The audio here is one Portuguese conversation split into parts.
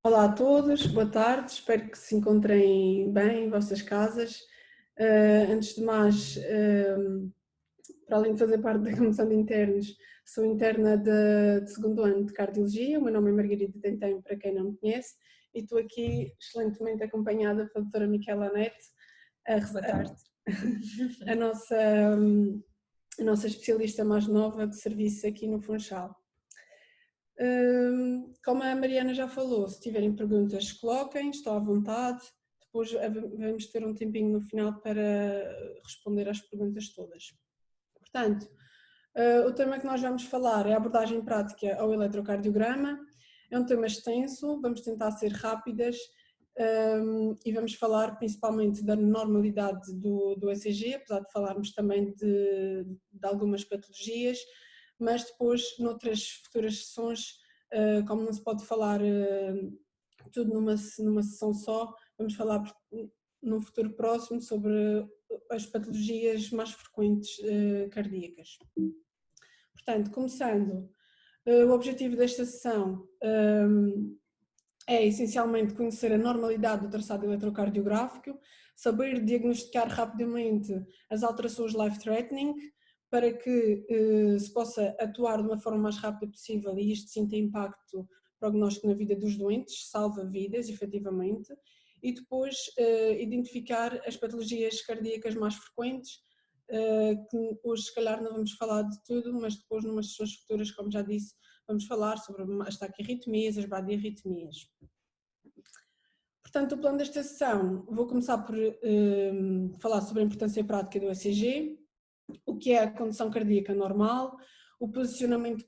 Olá a todos, boa tarde, espero que se encontrem bem em vossas casas. Antes de mais, para além de fazer parte da Comissão de Internos, sou interna de segundo ano de Cardiologia. O meu nome é Margarida Tentem, para quem não me conhece, e estou aqui excelentemente acompanhada pela doutora Miquela Anete, Boa tarde. a nossa especialista mais nova de serviço aqui no Funchal. Como a Mariana já falou, se tiverem perguntas, coloquem, estou à vontade. Depois vamos ter um tempinho no final para responder às perguntas todas. Portanto, o tema que nós vamos falar é a abordagem prática ao eletrocardiograma. É um tema extenso, vamos tentar ser rápidas e vamos falar principalmente da normalidade do ECG, apesar de falarmos também de algumas patologias, mas depois, noutras futuras sessões, como não se pode falar tudo numa sessão só, vamos falar num futuro próximo sobre as patologias mais frequentes cardíacas. Portanto, começando, o objetivo desta sessão é essencialmente conhecer a normalidade do traçado eletrocardiográfico, saber diagnosticar rapidamente as alterações life-threatening, para que se possa atuar de uma forma mais rápida possível e isto sim tem impacto prognóstico na vida dos doentes, salva vidas, efetivamente, e depois identificar as patologias cardíacas mais frequentes, que hoje se calhar não vamos falar de tudo, mas depois numas sessões futuras, como já disse, vamos falar sobre as taquiarritmias, as bradiarritmias. Portanto, o plano desta sessão, vou começar por falar sobre a importância prática do ECG, o que é a condução cardíaca normal, o posicionamento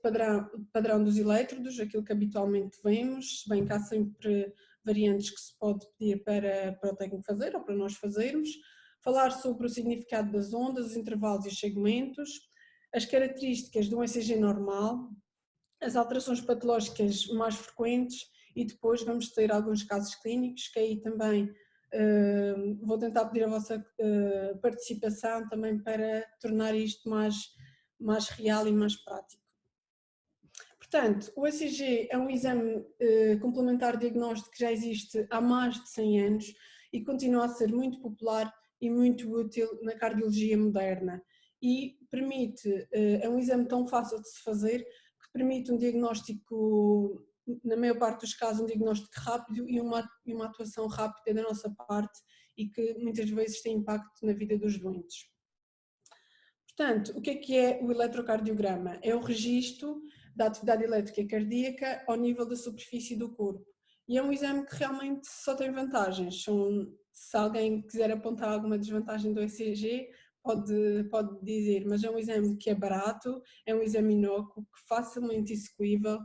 padrão dos elétrodos, aquilo que habitualmente vemos, se bem que há sempre variantes que se pode pedir para o técnico fazer ou para nós fazermos, falar sobre o significado das ondas, os intervalos e os segmentos, as características de um ECG normal, as alterações patológicas mais frequentes e depois vamos ter alguns casos clínicos que aí também vou tentar pedir a vossa participação também para tornar isto mais real e mais prático. Portanto, o ECG é um exame complementar diagnóstico que já existe há mais de 100 anos e continua a ser muito popular e muito útil na cardiologia moderna e permite, é um exame tão fácil de se fazer que permite um diagnóstico, na maior parte dos casos, um diagnóstico rápido e uma atuação rápida da nossa parte e que muitas vezes tem impacto na vida dos doentes. Portanto, o que é o eletrocardiograma? É o registro da atividade elétrica cardíaca ao nível da superfície do corpo. E é um exame que realmente só tem vantagens. Se alguém quiser apontar alguma desvantagem do ECG, pode dizer, mas é um exame que é barato, é um exame inócuo, que facilmente execuível,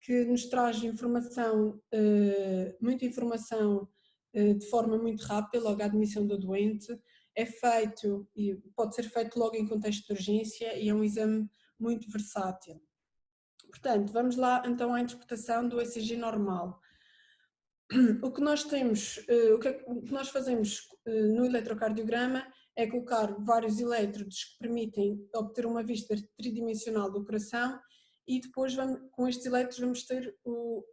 que nos traz informação, muita informação de forma muito rápida, logo à admissão do doente. É feito e pode ser feito logo em contexto de urgência e é um exame muito versátil. Portanto, vamos lá então à interpretação do ECG normal. O que nós temos, o que nós fazemos no eletrocardiograma é colocar vários elétrodos que permitem obter uma vista tridimensional do coração e depois com estes elétrodos vamos ter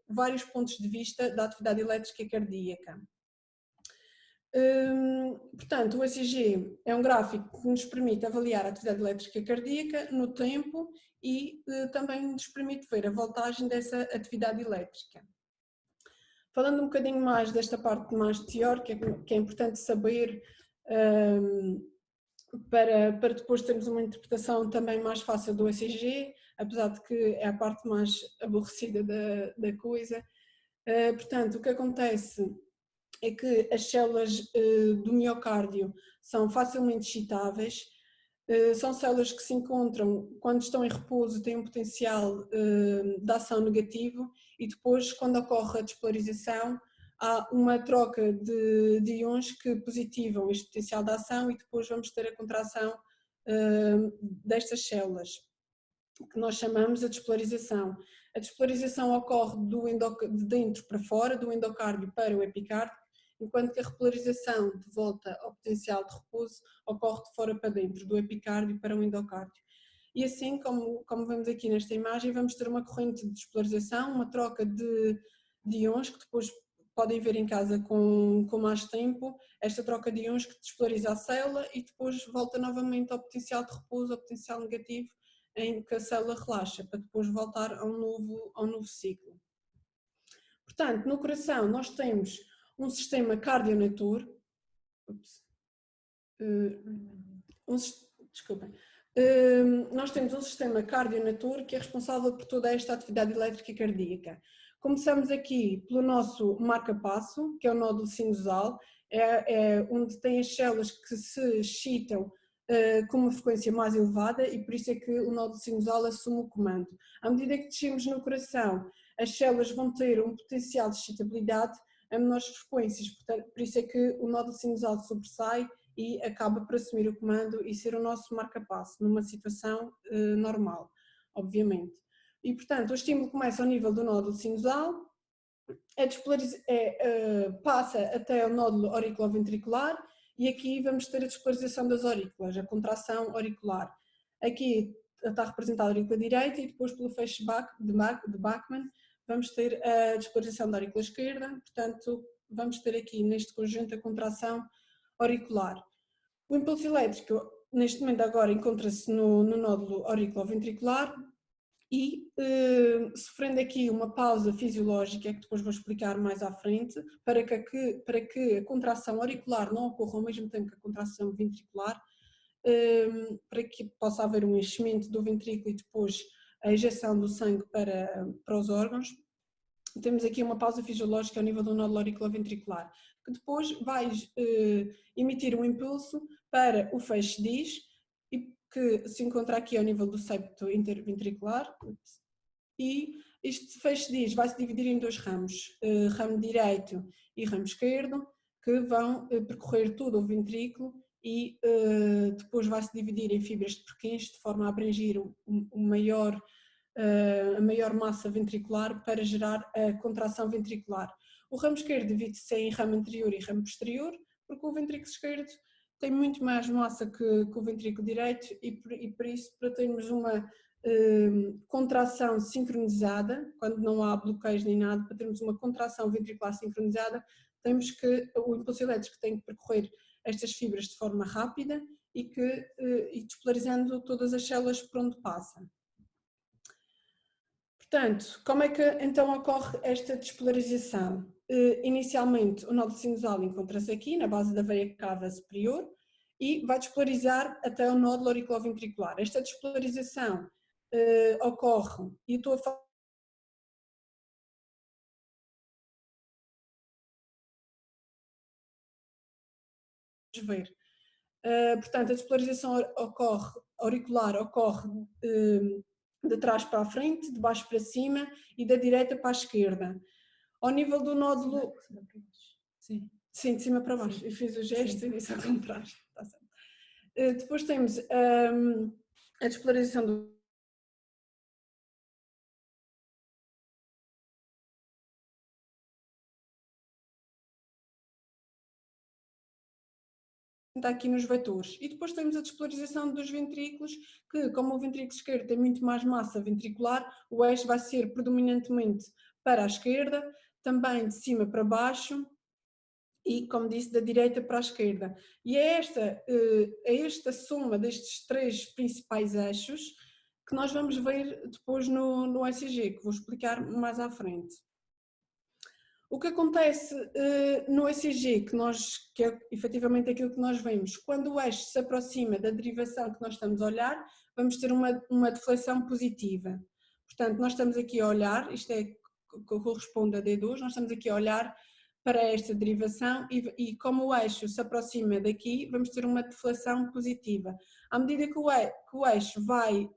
vários pontos de vista da atividade elétrica cardíaca. Portanto, o ECG é um gráfico que nos permite avaliar a atividade elétrica cardíaca no tempo e também nos permite ver a voltagem dessa atividade elétrica. Falando um bocadinho mais desta parte mais teórica, que é importante saber para depois termos uma interpretação também mais fácil do ECG, apesar de que é a parte mais aborrecida da coisa. Portanto, o que acontece é que as células do miocárdio são facilmente excitáveis, são células que se encontram, quando estão em repouso, têm um potencial de ação negativo e depois, quando ocorre a despolarização, há uma troca de íons que positivam este potencial de ação e depois vamos ter a contração destas células, que nós chamamos a despolarização. A despolarização ocorre de dentro para fora, do endocárdio para o epicárdio, enquanto que a repolarização de volta ao potencial de repouso ocorre de fora para dentro, do epicárdio para o endocárdio. E assim, como vemos aqui nesta imagem, vamos ter uma corrente de despolarização, uma troca de de íons, que depois podem ver em casa com mais tempo, esta troca de íons que despolariza a célula e depois volta novamente ao potencial de repouso, ao potencial negativo, em que a célula relaxa, para depois voltar a um novo ciclo. Portanto, no coração nós temos um sistema cardionator, desculpem, nós temos um sistema cardionator que é responsável por toda esta atividade elétrica cardíaca. Começamos aqui pelo nosso marca-passo, que é o nódulo sinusal, é onde tem as células que se excitam com uma frequência mais elevada e por isso é que o nódulo sinusal assume o comando. À medida que descemos no coração, as células vão ter um potencial de excitabilidade a menores frequências, portanto, por isso é que o nódulo sinusal sobressai e acaba por assumir o comando e ser o nosso marca-passo, numa situação normal, obviamente. E, portanto, o estímulo começa ao nível do nódulo sinusal, passa até o nódulo auriculoventricular e aqui vamos ter a despolarização das aurículas, a contração auricular. Aqui está representada a aurícula direita e depois pelo feixe de Bachmann vamos ter a despolarização da aurícula esquerda, portanto vamos ter aqui neste conjunto a contração auricular. O impulso elétrico neste momento agora encontra-se no nódulo auriculoventricular e sofrendo aqui uma pausa fisiológica, que depois vou explicar mais à frente, para que a contração auricular não ocorra ao mesmo tempo que a contração ventricular, para que possa haver um enchimento do ventrículo e depois a injeção do sangue para os órgãos. Temos aqui uma pausa fisiológica ao nível do nódulo auriculoventricular, que depois vai emitir um impulso para o feixe DIS, que se encontra aqui ao nível do septo interventricular, e este feixe DIS vai se dividir em dois ramos, ramo direito e ramo esquerdo, que vão percorrer todo o ventrículo e depois vai se dividir em fibras de Purkinje de forma a abranger a maior massa ventricular para gerar a contração ventricular. O ramo esquerdo divide-se em ramo anterior e ramo posterior, porque o ventrículo esquerdo tem muito mais massa que o ventrículo direito e por isso, para termos uma contração sincronizada, quando não há bloqueios nem nada, para termos uma contração ventricular sincronizada, temos que o impulso elétrico tem que percorrer estas fibras de forma rápida e despolarizando todas as células por onde passa. Portanto, como é que então ocorre esta despolarização? Inicialmente o nódulo sinusal encontra-se aqui na base da veia cava superior e vai despolarizar até o nódulo auriculoventricular. Esta despolarização ocorre, e estou a falar ver. Portanto, a despolarização auricular ocorre de trás para a frente, de baixo para cima e da direita para a esquerda. Ao nível do nódulo... Sim, de cima para baixo. Eu fiz o gesto e disse ao contrário. Está certo. Depois temos a despolarização do... Está aqui nos vetores. E depois temos a despolarização dos ventrículos, que como o ventrículo esquerdo tem muito mais massa ventricular, o eixo vai ser predominantemente para a esquerda, também de cima para baixo e, como disse, da direita para a esquerda. E é esta soma destes três principais eixos que nós vamos ver depois no ECG, que vou explicar mais à frente. O que acontece no ECG, que é efetivamente aquilo que nós vemos, quando o eixo se aproxima da derivação que nós estamos a olhar, vamos ter uma deflexão positiva. Portanto, nós estamos aqui a olhar, isto é que corresponde a D2, nós estamos aqui a olhar para esta derivação e como o eixo se aproxima daqui, vamos ter uma deflexão positiva. À medida que o eixo vai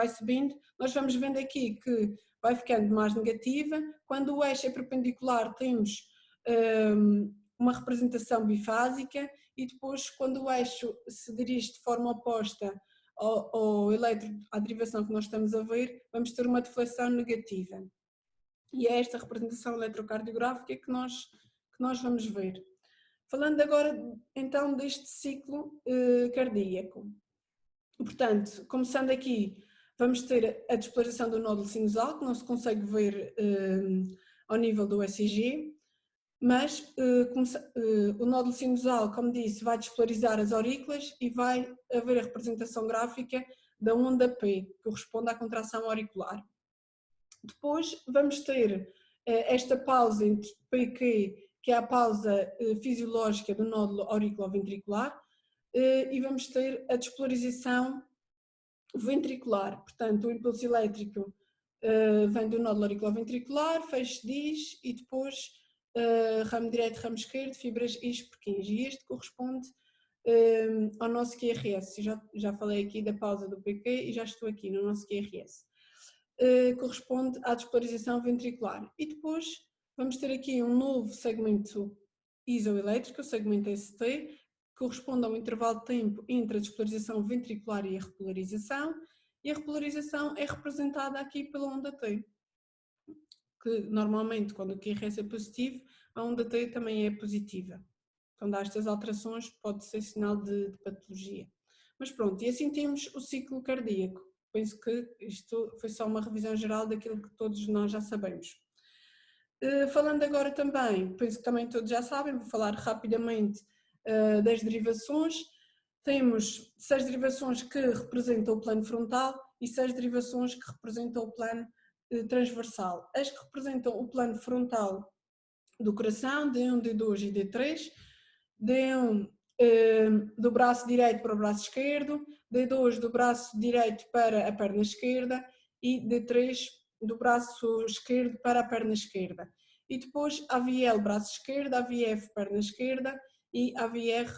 subindo, nós vamos vendo aqui que vai ficando mais negativa. Quando o eixo é perpendicular, temos uma representação bifásica e depois, quando o eixo se dirige de forma oposta à derivação que nós estamos a ver, vamos ter uma deflexão negativa. E é esta representação eletrocardiográfica que nós vamos ver. Falando agora, então, deste ciclo cardíaco. Portanto, começando aqui, vamos ter a despolarização do nódulo sinusal, que não se consegue ver ao nível do ECG, mas o nódulo sinusal, como disse, vai despolarizar as aurículas e vai haver a representação gráfica da onda P, que corresponde à contração auricular. Depois vamos ter esta pausa entre PQ, que é a pausa fisiológica do nódulo auriculoventricular, e vamos ter a despolarização ventricular. Portanto, o impulso elétrico vem do nódulo auriculoventricular, feixe DIS e depois ramo direito, ramo esquerdo, fibras IS/Purkinje. E este corresponde ao nosso QRS. Já falei aqui da pausa do PQ e já estou aqui no nosso QRS. Corresponde à despolarização ventricular. E depois vamos ter aqui um novo segmento isoelétrico, o segmento ST, que corresponde ao intervalo de tempo entre a despolarização ventricular e a repolarização, e a repolarização é representada aqui pela onda T, que normalmente quando o QRS é positivo, a onda T também é positiva. Quando há estas alterações pode ser sinal de patologia. Mas pronto, e assim temos o ciclo cardíaco. Penso que isto foi só uma revisão geral daquilo que todos nós já sabemos. Falando agora também, penso que também todos já sabem, vou falar rapidamente das derivações. Temos 6 derivações que representam o plano frontal e 6 derivações que representam o plano transversal. As que representam o plano frontal do coração, D1, D2 e D3, D1 do braço direito para o braço esquerdo, D2 do braço direito para a perna esquerda e D3 do braço esquerdo para a perna esquerda. E depois AVL braço esquerdo, AVF perna esquerda e AVR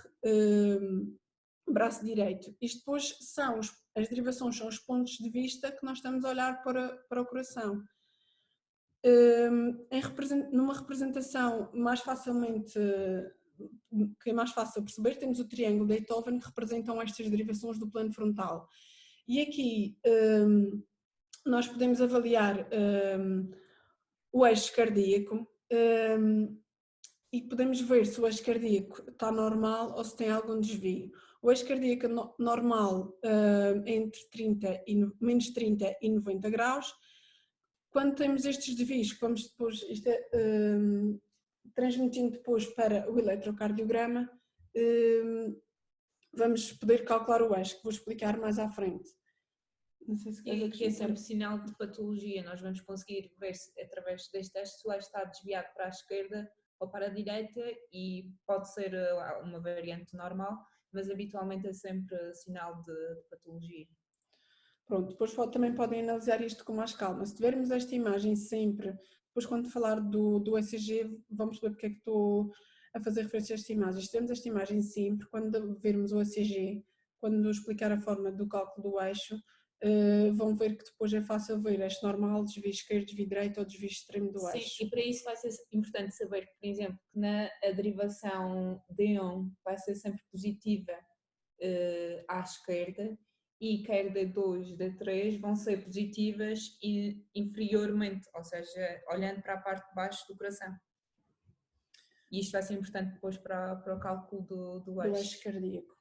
braço direito. Isto depois são, as derivações são os pontos de vista que nós estamos a olhar para o coração. Numa representação mais facilmente, que é mais fácil perceber, temos o triângulo de Einthoven que representam estas derivações do plano frontal. E aqui nós podemos avaliar o eixo cardíaco e podemos ver se o eixo cardíaco está normal ou se tem algum desvio. O eixo cardíaco normal é entre menos 30 e 90 graus. Quando temos estes desvios, que vamos depois, transmitindo depois para o eletrocardiograma, vamos poder calcular o eixo, que vou explicar mais à frente. Não sei se e que é sempre sinal de patologia, nós vamos conseguir ver se, através deste teste se o eixo está desviado para a esquerda ou para a direita e pode ser uma variante normal, mas habitualmente é sempre sinal de patologia. Pronto, depois também podem analisar isto com mais calma. Se tivermos esta imagem sempre, depois quando falar do ECG, vamos ver porque é que estou a fazer referência a esta imagem. Se tivermos esta imagem sempre, quando vermos o ECG, quando explicar a forma do cálculo do eixo, vão ver que depois é fácil ver eixo normal, desvio esquerdo, desvio direito ou desvio extremo do eixo. Sim, e para isso vai ser importante saber que, por exemplo, que na derivação D1 vai ser sempre positiva à esquerda e quer D2, D3 vão ser positivas e inferiormente, ou seja, olhando para a parte de baixo do coração. E isto vai ser importante depois para o cálculo do eixo cardíaco.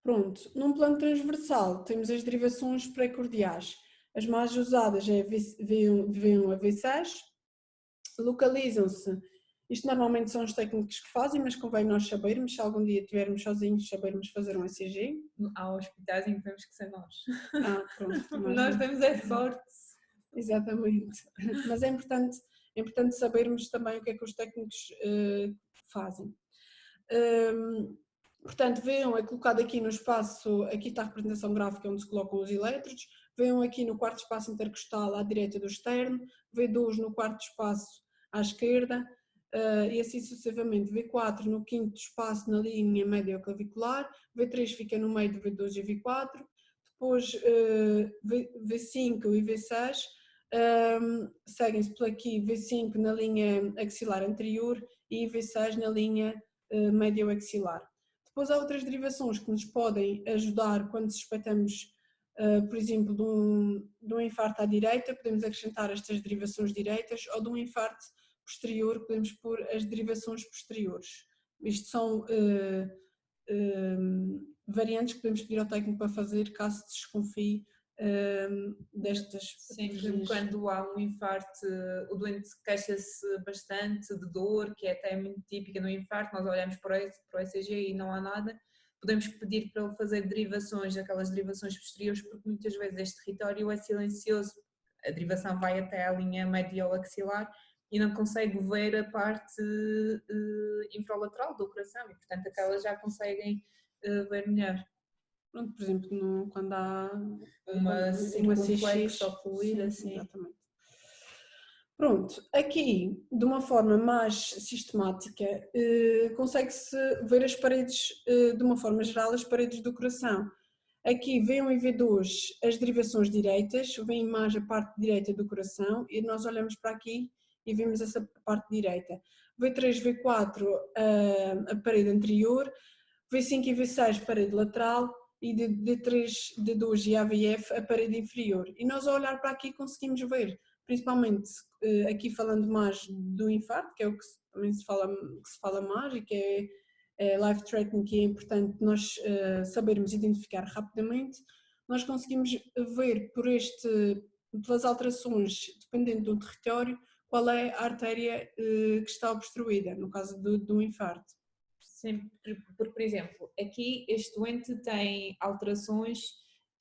Pronto, num plano transversal temos as derivações precordiais. As mais usadas é V1 a V6, localizam-se, isto normalmente são os técnicos que fazem, mas convém nós sabermos, se algum dia estivermos sozinhos, sabermos fazer um ECG. Há hospitais em que temos que ser nós. Pronto. Nós temos é sorte. Exatamente, mas é importante sabermos também o que é que os técnicos fazem. Portanto, V1 é colocado aqui no espaço, aqui está a representação gráfica onde se colocam os elétrodos, V1 aqui no quarto espaço intercostal à direita do externo, V2 no quarto espaço à esquerda e assim sucessivamente, V4 no quinto espaço na linha médio-clavicular, V3 fica no meio de V2 e V4, depois V5 e V6 seguem-se por aqui V5 na linha axilar anterior e V6 na linha médio-axilar. Depois há outras derivações que nos podem ajudar quando suspeitamos, por exemplo, de um infarto à direita, podemos acrescentar estas derivações direitas, ou de um infarto posterior, podemos pôr as derivações posteriores. Isto são variantes que podemos pedir ao técnico para fazer caso desconfie destas Sim, patologias. quando há um infarto, o doente queixa-se bastante de dor, que é até muito típica no infarto, nós olhamos para o ECG e não há nada, podemos pedir para ele fazer derivações, aquelas derivações posteriores, porque muitas vezes este território é silencioso, a derivação vai até à linha mediolaxilar e não consegue ver a parte infralateral do coração e, portanto, aquelas já conseguem ver melhor. Pronto, por exemplo, quando há Uma circunflexo CX, ocluída, sim. exatamente. Pronto, aqui de uma forma mais sistemática consegue-se ver as paredes, de uma forma geral, as paredes do coração. Aqui V1 e V2 as derivações direitas, vem mais a parte direita do coração e nós olhamos para aqui e vemos essa parte direita. V3, V4 a parede anterior, V5 e V6 parede lateral e de D3, D2 e AVF a parede inferior. E nós ao olhar para aqui conseguimos ver, principalmente aqui falando mais do infarto, que é o que também se fala mais e que é life-threatening, que é importante nós sabermos identificar rapidamente, nós conseguimos ver pelas alterações, dependendo do território, qual é a artéria que está obstruída, no caso do infarto. Sim, porque, por exemplo, aqui este doente tem alterações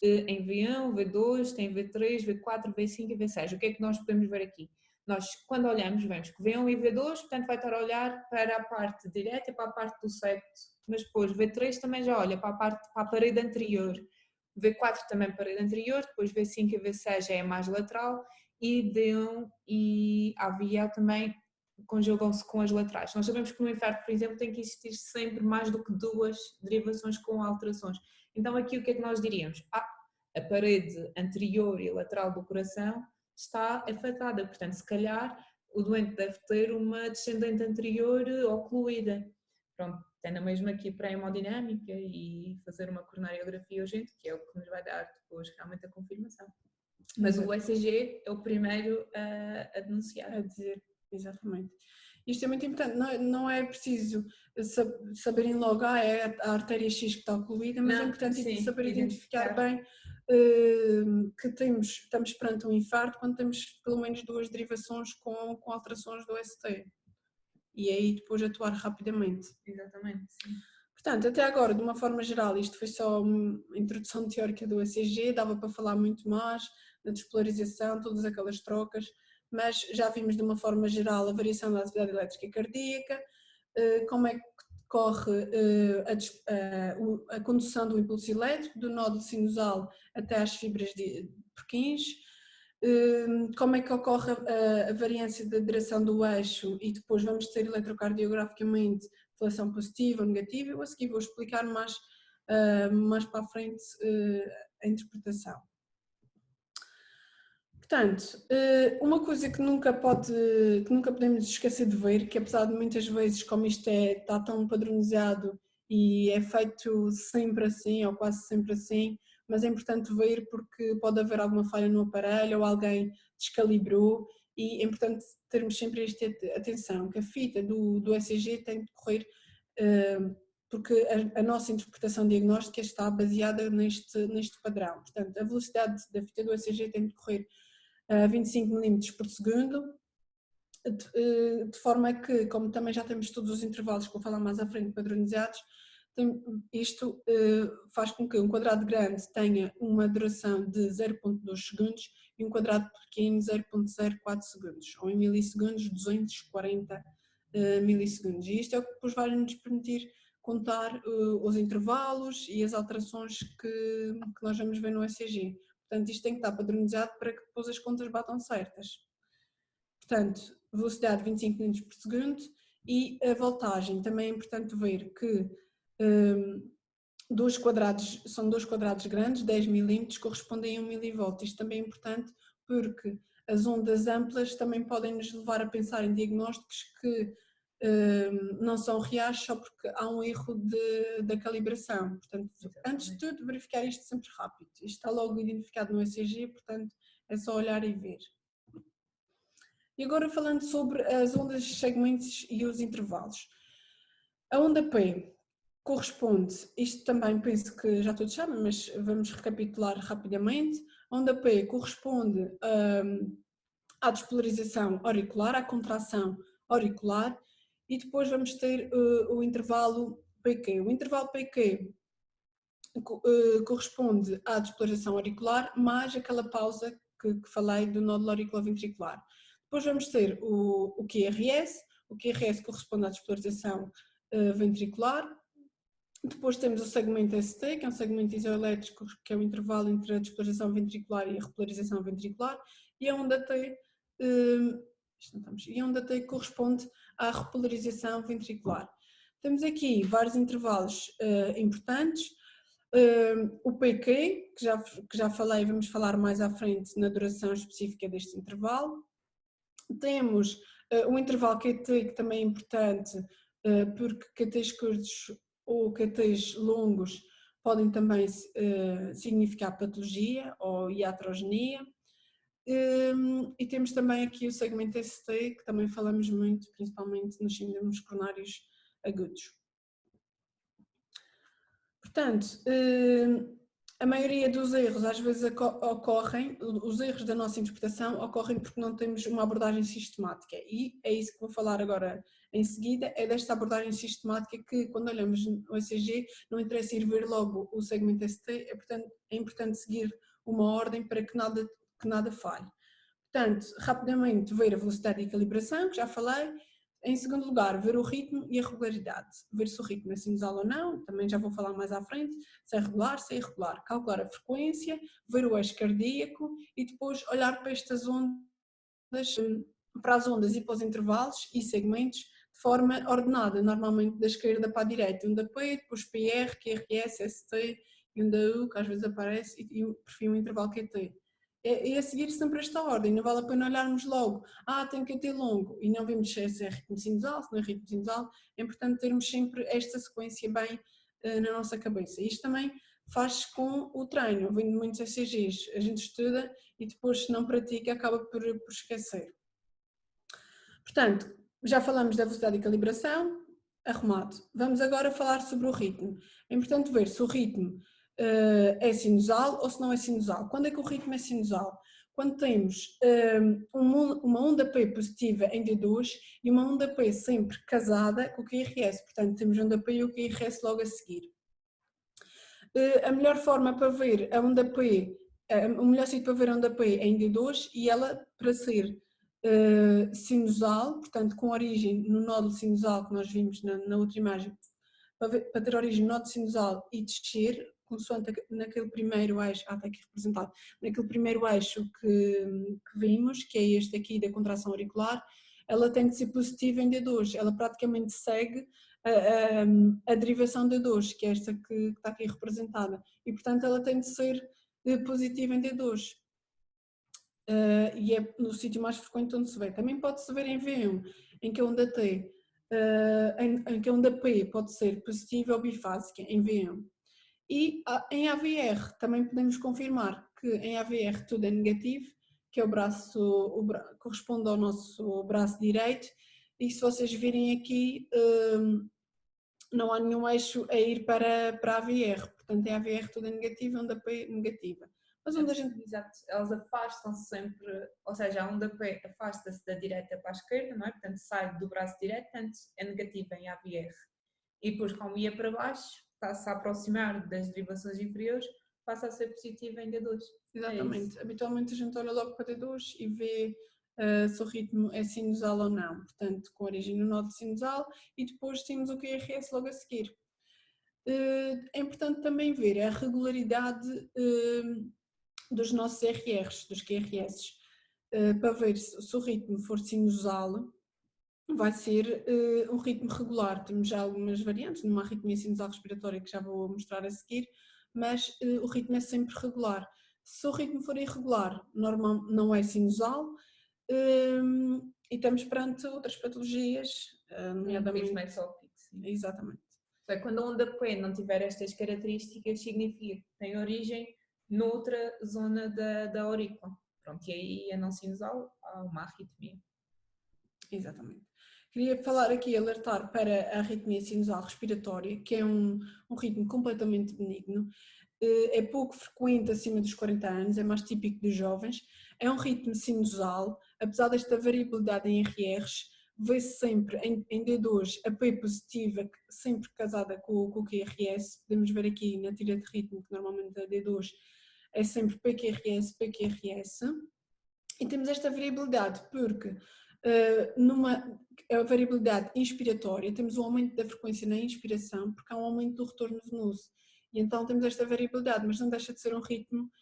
em V1, V2, tem V3, V4, V5 e V6. O que é que nós podemos ver aqui? Nós, quando olhamos, vemos que V1 e V2, portanto vai estar a olhar para a parte direita e para a parte do septo, mas depois V3 também já olha para a parede anterior, V4 também parede anterior, depois V5 e V6 é a mais lateral e D1 e AVL também conjugam-se com as laterais. Nós sabemos que no infarto, por exemplo, tem que existir sempre mais do que 2 derivações com alterações. Então aqui o que é que nós diríamos? A parede anterior e lateral do coração está afetada, portanto se calhar o doente deve ter uma descendente anterior ocluída. Pronto, tem na mesma aqui para a hemodinâmica e fazer uma coronariografia urgente, que é o que nos vai dar depois realmente a confirmação. Mas o ECG é o primeiro a denunciar. A dizer, exatamente. Isto é muito importante, não é preciso saberem logo, é a artéria X que está ocluída, mas é importante saber identificar bem que estamos perante um infarto quando temos pelo menos 2 derivações com alterações do ST. E aí depois atuar rapidamente. Exatamente, sim. Portanto, até agora, de uma forma geral, isto foi só uma introdução teórica do ECG, dava para falar muito mais da despolarização, todas aquelas trocas, mas já vimos de uma forma geral a variação da atividade elétrica cardíaca, como é que decorre a condução do impulso elétrico, do nódulo sinusal até às fibras de Purkinje, como é que ocorre a variância da direção do eixo e depois vamos ter eletrocardiograficamente relação positiva ou negativa. Eu a seguir vou explicar mais para a frente a interpretação. Portanto, uma coisa que nunca podemos esquecer de ver, que apesar de muitas vezes, como isto está tão padronizado e é feito sempre assim, ou quase sempre assim, mas é importante ver porque pode haver alguma falha no aparelho ou alguém descalibrou e é importante termos sempre esta atenção, que a fita do ECG tem de correr, porque a nossa interpretação diagnóstica está baseada neste padrão. Portanto, a velocidade da fita do ECG tem de correr a 25 mm por segundo, de forma que, como também já temos todos os intervalos que vou falar mais à frente padronizados, isto faz com que um quadrado grande tenha uma duração de 0,2 segundos e um quadrado pequeno 0,04 segundos, ou em milissegundos 240 milissegundos. E isto é o que depois vai nos permitir contar os intervalos e as alterações que nós vamos ver no ECG. Portanto, isto tem que estar padronizado para que depois as contas batam certas. Portanto, velocidade 25 mm por segundo e a voltagem. Também é importante ver que são 2 quadrados grandes, 10 mm, correspondem a 1 mV. Isto também é importante porque as ondas amplas também podem nos levar a pensar em diagnósticos que não são reais só porque há um erro da calibração. Portanto, antes de tudo, verificar isto sempre rápido. Isto está logo identificado no ECG, portanto, é só olhar e ver. E agora falando sobre as ondas, segmentos e os intervalos. A onda P corresponde, isto também penso que já todos sabem, mas vamos recapitular rapidamente, A onda P corresponde à despolarização auricular, à contração auricular, e depois vamos ter o intervalo PQ. O intervalo PQ corresponde à despolarização auricular mais aquela pausa que falei do nódulo auriculoventricular. Depois vamos ter o QRS. O QRS corresponde à despolarização ventricular. Depois temos o segmento ST, que é um segmento isoelétrico, que é o intervalo entre a despolarização ventricular e a repolarização ventricular, e a onda T, corresponde à repolarização ventricular. Temos aqui vários intervalos importantes. O PQ, que já falei, vamos falar mais à frente na duração específica deste intervalo. Temos o intervalo QT, que também é importante, porque QTs curtos ou QTs longos podem também significar patologia ou iatrogenia. E temos também aqui o segmento ST, que também falamos muito, principalmente nos síndromes coronários agudos. Portanto, a maioria dos erros às vezes ocorrem, os erros da nossa interpretação ocorrem porque não temos uma abordagem sistemática, e é isso que vou falar agora em seguida, é desta abordagem sistemática que, quando olhamos o ECG, não interessa ir ver logo o segmento ST, é importante seguir uma ordem para que nada falhe. Portanto, rapidamente ver a velocidade e calibração, que já falei. Em segundo lugar, ver o ritmo e a regularidade, ver se o ritmo é sinusal ou não, também já vou falar mais à frente, se é regular, se é irregular, calcular a frequência, ver o eixo cardíaco e depois olhar para estas ondas, para as ondas e para os intervalos e segmentos de forma ordenada, normalmente da esquerda para a direita, onda P, depois PR, QRS, ST e onda U, que às vezes aparece, e por fim o intervalo QT. É a seguir sempre esta ordem, não vale a pena olharmos logo, tem que ter longo, e não vemos se é ritmo sinusal, se não é ritmo sinusal, é importante termos sempre esta sequência bem na nossa cabeça. Isto também faz com o treino, vem de muitos ECGs, a gente estuda e depois se não pratica acaba por esquecer. Portanto, já falamos da velocidade e calibração, arrumado. Vamos agora falar sobre o ritmo. É importante ver se o ritmo é sinusal ou se não é sinusal. Quando é que o ritmo é sinusal? Quando temos uma onda P positiva em D2 e uma onda P sempre casada com o QRS, portanto temos onda P e o QRS logo a seguir. A melhor forma para ver a onda P, o melhor sítio para ver a onda P é em D2 e ela, para ser sinusal, portanto com origem no nódulo sinusal que nós vimos na outra imagem, para ter origem no nódulo sinusal e descer, consoante naquele primeiro eixo, está aqui representado, naquele primeiro eixo que vimos, que é este aqui da contração auricular, ela tem de ser positiva em D2, ela praticamente segue a derivação D2, que é esta que está aqui representada, e portanto ela tem de ser positiva em D2. E é no sítio mais frequente onde se vê. Também pode-se ver em V1, em que a onda T, em que a onda P pode ser positiva ou bifásica em V1. E em AVR também podemos confirmar que em AVR tudo é negativo, que é corresponde ao nosso braço direito, e se vocês virem aqui não há nenhum eixo a ir para a AVR, portanto em AVR tudo é negativo, onda P negativa. Mas onde a gente... Exato, elas afastam-se sempre, ou seja, a onda P afasta-se da direita para a esquerda, não é? Portanto sai do braço direito, portanto é negativa em AVR. E depois, como ia para baixo, está-se a aproximar das derivações inferiores, passa a ser positiva em D2. Exatamente. Habitualmente a gente olha logo para D2 e vê se o ritmo é sinusal ou não. Portanto, com origem no nódulo sinusal e depois temos o QRS logo a seguir. É importante também ver a regularidade dos nossos RRs, dos QRS, para ver se o ritmo for sinusal, vai ser um ritmo regular. Temos já algumas variantes, numa arritmia sinusal respiratória que já vou mostrar a seguir, mas o ritmo é sempre regular. Se o ritmo for irregular, normal, não é sinusal, e estamos perante outras patologias, nomeadamente... Exatamente. Quando a onda P não tiver estas características, significa que tem origem noutra zona da aurícula. Pronto, e aí é não sinusal, há uma arritmia. Exatamente. Queria falar aqui, alertar para a arritmia sinusal respiratória, que é um ritmo completamente benigno. é pouco frequente acima dos 40 anos, é mais típico dos jovens, é um ritmo sinusal, apesar desta variabilidade em RRs, vê-se sempre em D2 a P positiva, sempre casada com o QRS, podemos ver aqui na tira de ritmo que normalmente a D2 é sempre PQRS, PQRS, e temos esta variabilidade porque a variabilidade inspiratória, temos um aumento da frequência na inspiração porque há um aumento do retorno venoso, e então temos esta variabilidade, mas não deixa de ser um ritmo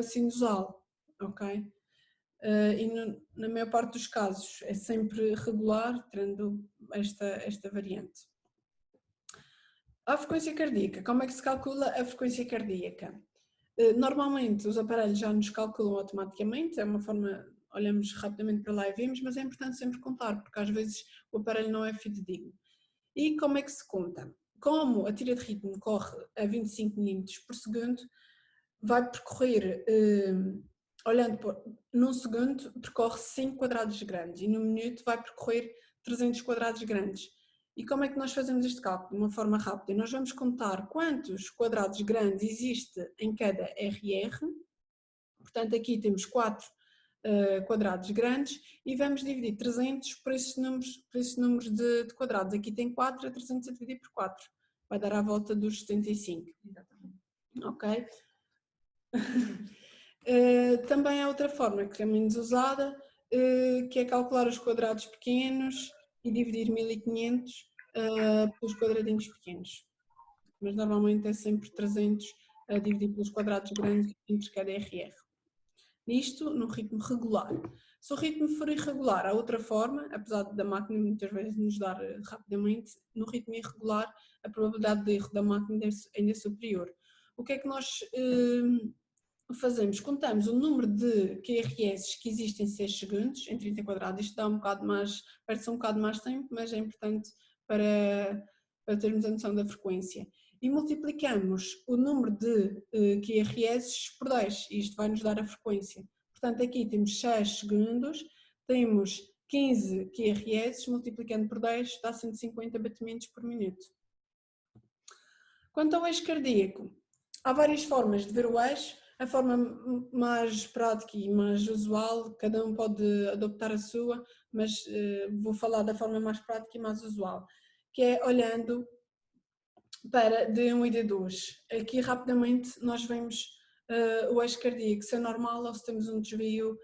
sinusal, ok? Na maior parte dos casos é sempre regular, tendo esta variante. A frequência cardíaca, como é que se calcula a frequência cardíaca? Normalmente os aparelhos já nos calculam automaticamente, é uma forma, olhamos rapidamente para lá e vemos, mas é importante sempre contar, porque às vezes o aparelho não é fidedigno. E como é que se conta? Como a tira de ritmo corre a 25 mm por segundo, vai percorrer, num segundo, percorre 5 quadrados grandes e num minuto vai percorrer 300 quadrados grandes. E como é que nós fazemos este cálculo? De uma forma rápida. Nós vamos contar quantos quadrados grandes existe em cada RR. Portanto, aqui temos 4 quadrados grandes e vamos dividir 300 por esses números de quadrados. Aqui tem 4, a 300 a dividir por 4. Vai dar à volta dos 75. Exatamente. Ok? Também há outra forma que é menos usada, que é calcular os quadrados pequenos e dividir 1500 pelos quadradinhos pequenos. Mas normalmente é sempre 300 a dividir pelos quadrados grandes entre cada RR. Isto no ritmo regular. Se o ritmo for irregular, há outra forma, apesar da máquina muitas vezes nos dar rapidamente, no ritmo irregular a probabilidade de erro da máquina ainda é superior. O que é que nós fazemos? Contamos o número de QRS que existem em 6 segundos, em 30 quadrados. Isto dá um bocado mais, perde-se um bocado mais tempo, mas é importante para termos a noção da frequência. E multiplicamos o número de QRS por 10, e isto vai nos dar a frequência. Portanto, aqui temos 6 segundos, temos 15 QRS, multiplicando por 10 dá 150 batimentos por minuto. Quanto ao eixo cardíaco, há várias formas de ver o eixo. A forma mais prática e mais usual, cada um pode adoptar a sua, mas vou falar da forma mais prática e mais usual, que é olhando para D1 e D2. Aqui rapidamente nós vemos o eixo cardíaco, se é normal ou se temos um desvio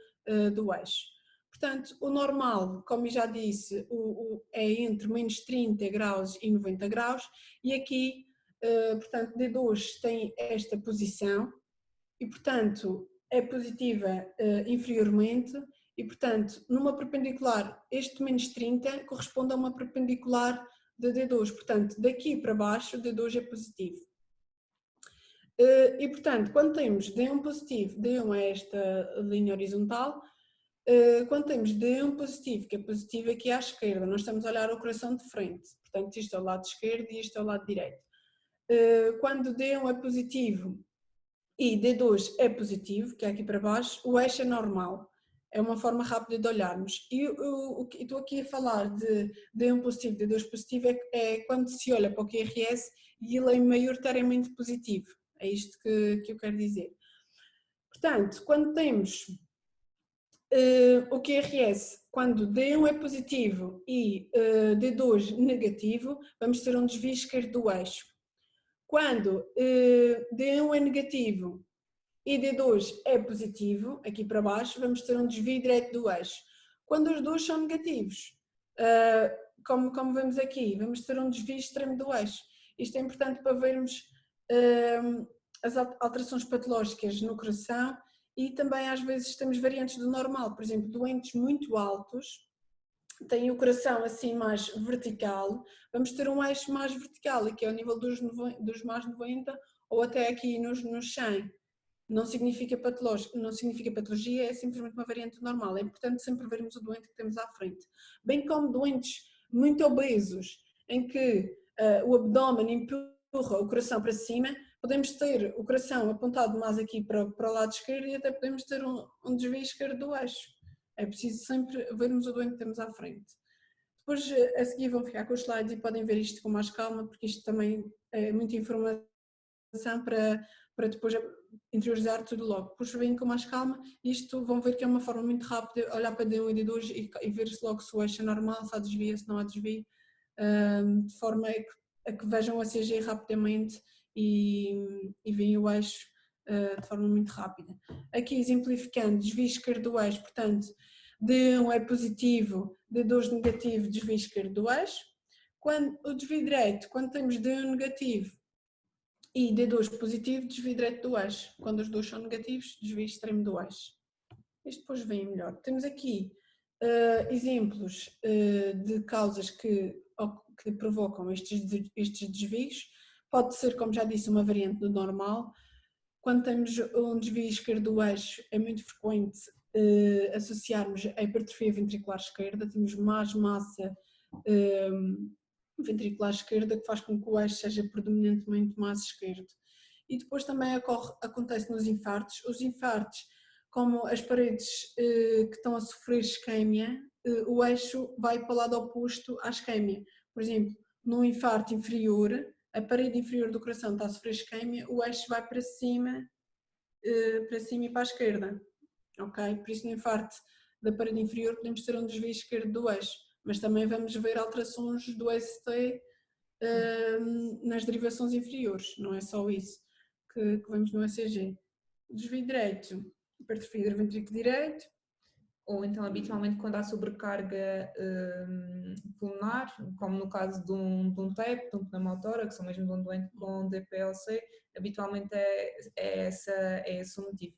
do eixo. Portanto, o normal, como eu já disse, é entre menos 30 graus e 90 graus, e aqui, portanto, D2 tem esta posição, e portanto é positiva inferiormente, e portanto numa perpendicular, este menos 30 corresponde a uma perpendicular de D2, portanto daqui para baixo D2 é positivo. E portanto quando temos D1 positivo, D1 é esta linha horizontal, quando temos D1 positivo, que é positivo aqui à esquerda, nós estamos a olhar o coração de frente, portanto isto é o lado esquerdo e isto é o lado direito. Quando D1 é positivo e D2 é positivo, que é aqui para baixo, o eixo é normal. É uma forma rápida de olharmos. E estou aqui a falar de D1 positivo, D2 positivo, é quando se olha para o QRS e ele é maioritariamente positivo. É isto que eu quero dizer. Portanto, quando temos o QRS, quando D1 é positivo e D2 negativo, vamos ter um desvio esquerdo do eixo. Quando D1 é negativo e D2 é positivo, aqui para baixo, vamos ter um desvio direto do eixo. Quando os dois são negativos, como vemos aqui, vamos ter um desvio extremo do eixo. Isto é importante para vermos as alterações patológicas no coração, e também às vezes temos variantes do normal, por exemplo, doentes muito altos, têm o coração assim mais vertical, vamos ter um eixo mais vertical, aqui ao nível dos mais 90 ou até aqui nos 100. Não significa patologia, é simplesmente uma variante normal. É importante sempre vermos o doente que temos à frente. Bem como doentes muito obesos, em que o abdômen empurra o coração para cima, podemos ter o coração apontado mais aqui para o lado esquerdo e até podemos ter um desvio esquerdo do eixo. É preciso sempre vermos o doente que temos à frente. Depois, a seguir, vão ficar com os slides e podem ver isto com mais calma, porque isto também é muita informação para depois interiorizar tudo logo. Depois vêm com mais calma, isto vão ver que é uma forma muito rápida, olhar para D1 e D2 e ver-se logo se o eixo é normal, se há desvio, se não há desvio, de forma a que vejam a CG rapidamente e veem o eixo de forma muito rápida. Aqui exemplificando, desvio esquerdo do eixo, portanto, D1 é positivo, D2 negativo, desvio esquerdo do eixo. Quando o desvio direito, quando temos D1 negativo e D2 positivo, desvio direito do eixo. Quando os dois são negativos, desvio extremo do eixo. Isto depois vem melhor. Temos aqui exemplos de causas que provocam estes desvios. Pode ser, como já disse, uma variante do normal. Quando temos um desvio esquerdo do eixo, é muito frequente associarmos a hipertrofia ventricular esquerda, temos mais massa ventricular esquerda, que faz com que o eixo seja predominantemente mais esquerdo. E depois também acontece nos infartos. Os infartos, como as paredes que estão a sofrer isquemia, o eixo vai para o lado oposto à isquemia. Por exemplo, num infarto inferior, a parede inferior do coração está a sofrer isquemia, o eixo vai para cima e para a esquerda. Okay? Por isso, no infarto da parede inferior, podemos ter um desvio esquerdo do eixo, mas também vamos ver alterações do ST nas derivações inferiores, não é só isso que vemos no ECG. Desvio direito, hipertrofia do ventrículo direito. Ou então, habitualmente, quando há sobrecarga pulmonar, como no caso de um TEP, de um pneumotórax, ou mesmo de um doente com DPLC, habitualmente é esse o motivo.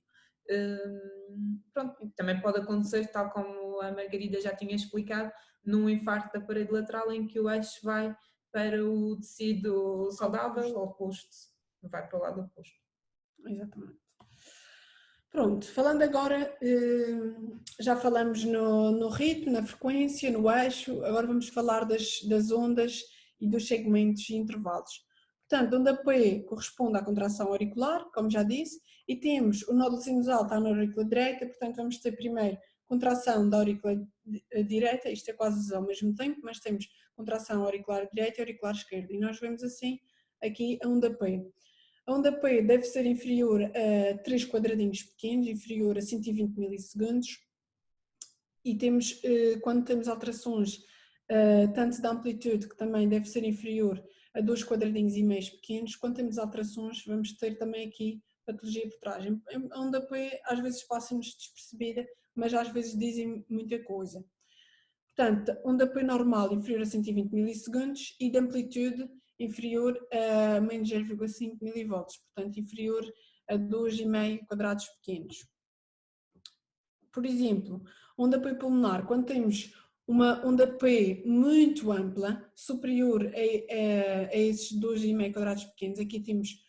Pronto, também pode acontecer, tal como a Margarida já tinha explicado, num infarto da parede lateral em que o eixo vai para o tecido saudável ou oposto, vai para o lado oposto. Exatamente. Pronto, falando agora, já falamos no ritmo, na frequência, no eixo, agora vamos falar das ondas e dos segmentos e intervalos. Portanto, onda P corresponde à contração auricular, como já disse, e temos o nódulo sinusal está na aurícula direita, portanto vamos ter primeiro contração da aurícula direita, isto é quase ao mesmo tempo, mas temos contração auricular direita e auricular esquerda, e nós vemos assim aqui a onda P. A onda P deve ser inferior a 3 quadradinhos pequenos, inferior a 120 milissegundos, e temos, quando temos alterações tanto da amplitude, que também deve ser inferior a 2 quadradinhos e meios pequenos, quando temos alterações vamos ter também aqui patologia por trás. A onda P às vezes passa-nos despercebida, mas às vezes dizem muita coisa. Portanto, onda P normal inferior a 120 milissegundos e de amplitude inferior a menos 0,5 milivolts, portanto inferior a 2,5 quadrados pequenos. Por exemplo, onda P pulmonar, quando temos uma onda P muito ampla, superior a esses 2,5 quadrados pequenos, aqui temos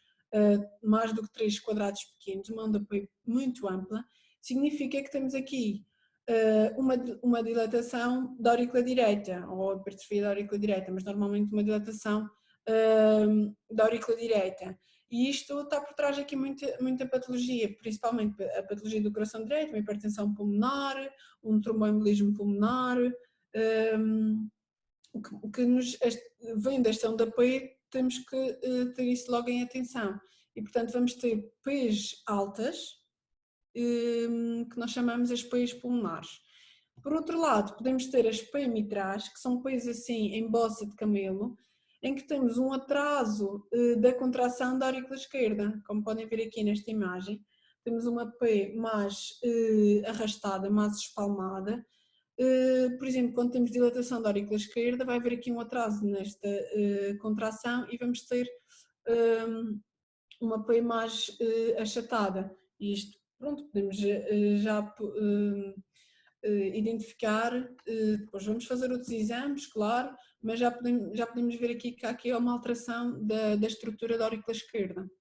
mais do que 3 quadrados pequenos, uma onda P muito ampla, significa que temos aqui uma dilatação da aurícula direita, ou hipertrofia da aurícula direita, mas normalmente uma dilatação da aurícula direita. E isto está por trás aqui muita patologia, principalmente a patologia do coração direito, uma hipertensão pulmonar, um tromboembolismo pulmonar, o que nos vem desta onda P, temos que ter isso logo em atenção. E portanto vamos ter P's altas, que nós chamamos as P's pulmonares. Por outro lado, podemos ter as P mitrais, que são P's assim em bossa de camelo, em que temos um atraso da contração da aurícula esquerda, como podem ver aqui nesta imagem. Temos uma P mais arrastada, mais espalmada. Por exemplo, quando temos dilatação da aurícula esquerda, vai haver aqui um atraso nesta contração e vamos ter uma P mais achatada. E isto, pronto, podemos já identificar, depois vamos fazer outros exames, claro, mas já podemos ver aqui que há aqui uma alteração da estrutura da aurícula esquerda.